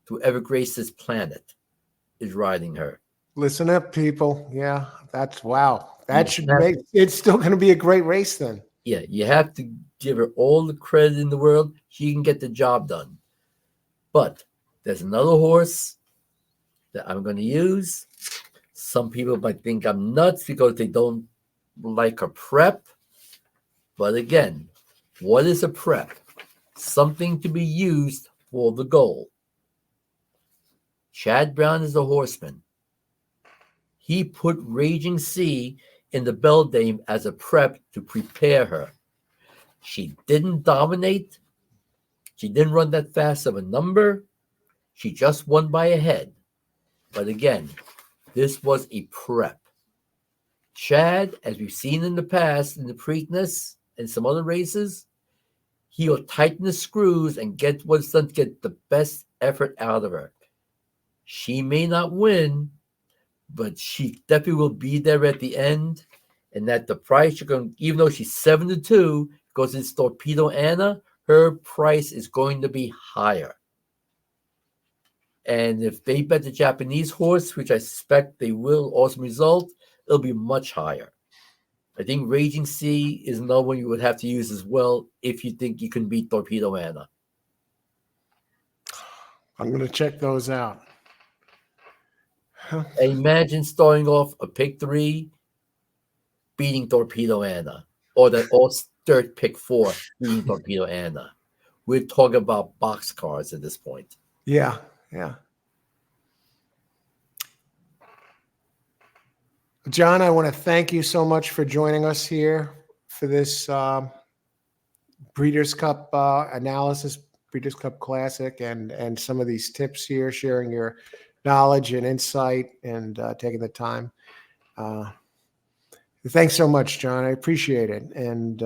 to ever grace this planet is riding her. Listen up, people. Yeah, that's wow. That should make it's still going to be a great race then. Yeah, you have to give her all the credit in the world. She can get the job done. But there's another horse that I'm going to use. Some people might think I'm nuts because they don't like a prep. But again, what is a prep? Something to be used for the goal. Chad Brown is a horseman. He put Raging Sea in the Beldame as a prep to prepare her. She didn't dominate. She didn't run that fast of a number. She just won by a head. But again, this was a prep. Chad, as we've seen in the past, in the Preakness and some other races, he will tighten the screws and get what's done to get the best effort out of her. She may not win, but she definitely will be there at the end. And at the price you're going, even though she's 7-2, because it's Torpedo Anna, her price is going to be higher. And if they bet the Japanese horse, which I suspect they will, awesome result, it'll be much higher. I think Raging Sea is another one you would have to use as well if you think you can beat Torpedo Anna. I'm going to check those out. Imagine starting off a pick 3, beating Torpedo Anna, or that all-third pick 4 beating Torpedo Anna. We're talking about boxcars at this point. Yeah, yeah. John, I want to thank you so much for joining us here for this Breeders' Cup analysis, Breeders' Cup Classic, and some of these tips here, sharing your knowledge and insight and taking the time. Thanks so much, John. I appreciate it. And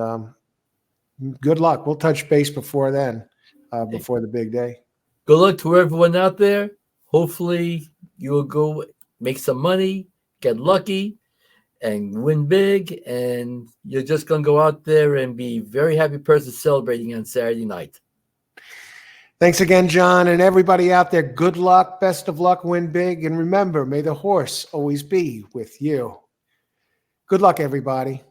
good luck. We'll touch base before then, before the big day. Good luck to everyone out there. Hopefully, you will go make some money, get lucky, and win big. And you're just going to go out there and be a very happy person celebrating on Saturday night. Thanks again, John, and everybody out there. Good luck, best of luck, win big, and remember, may the horse always be with you. Good luck, everybody.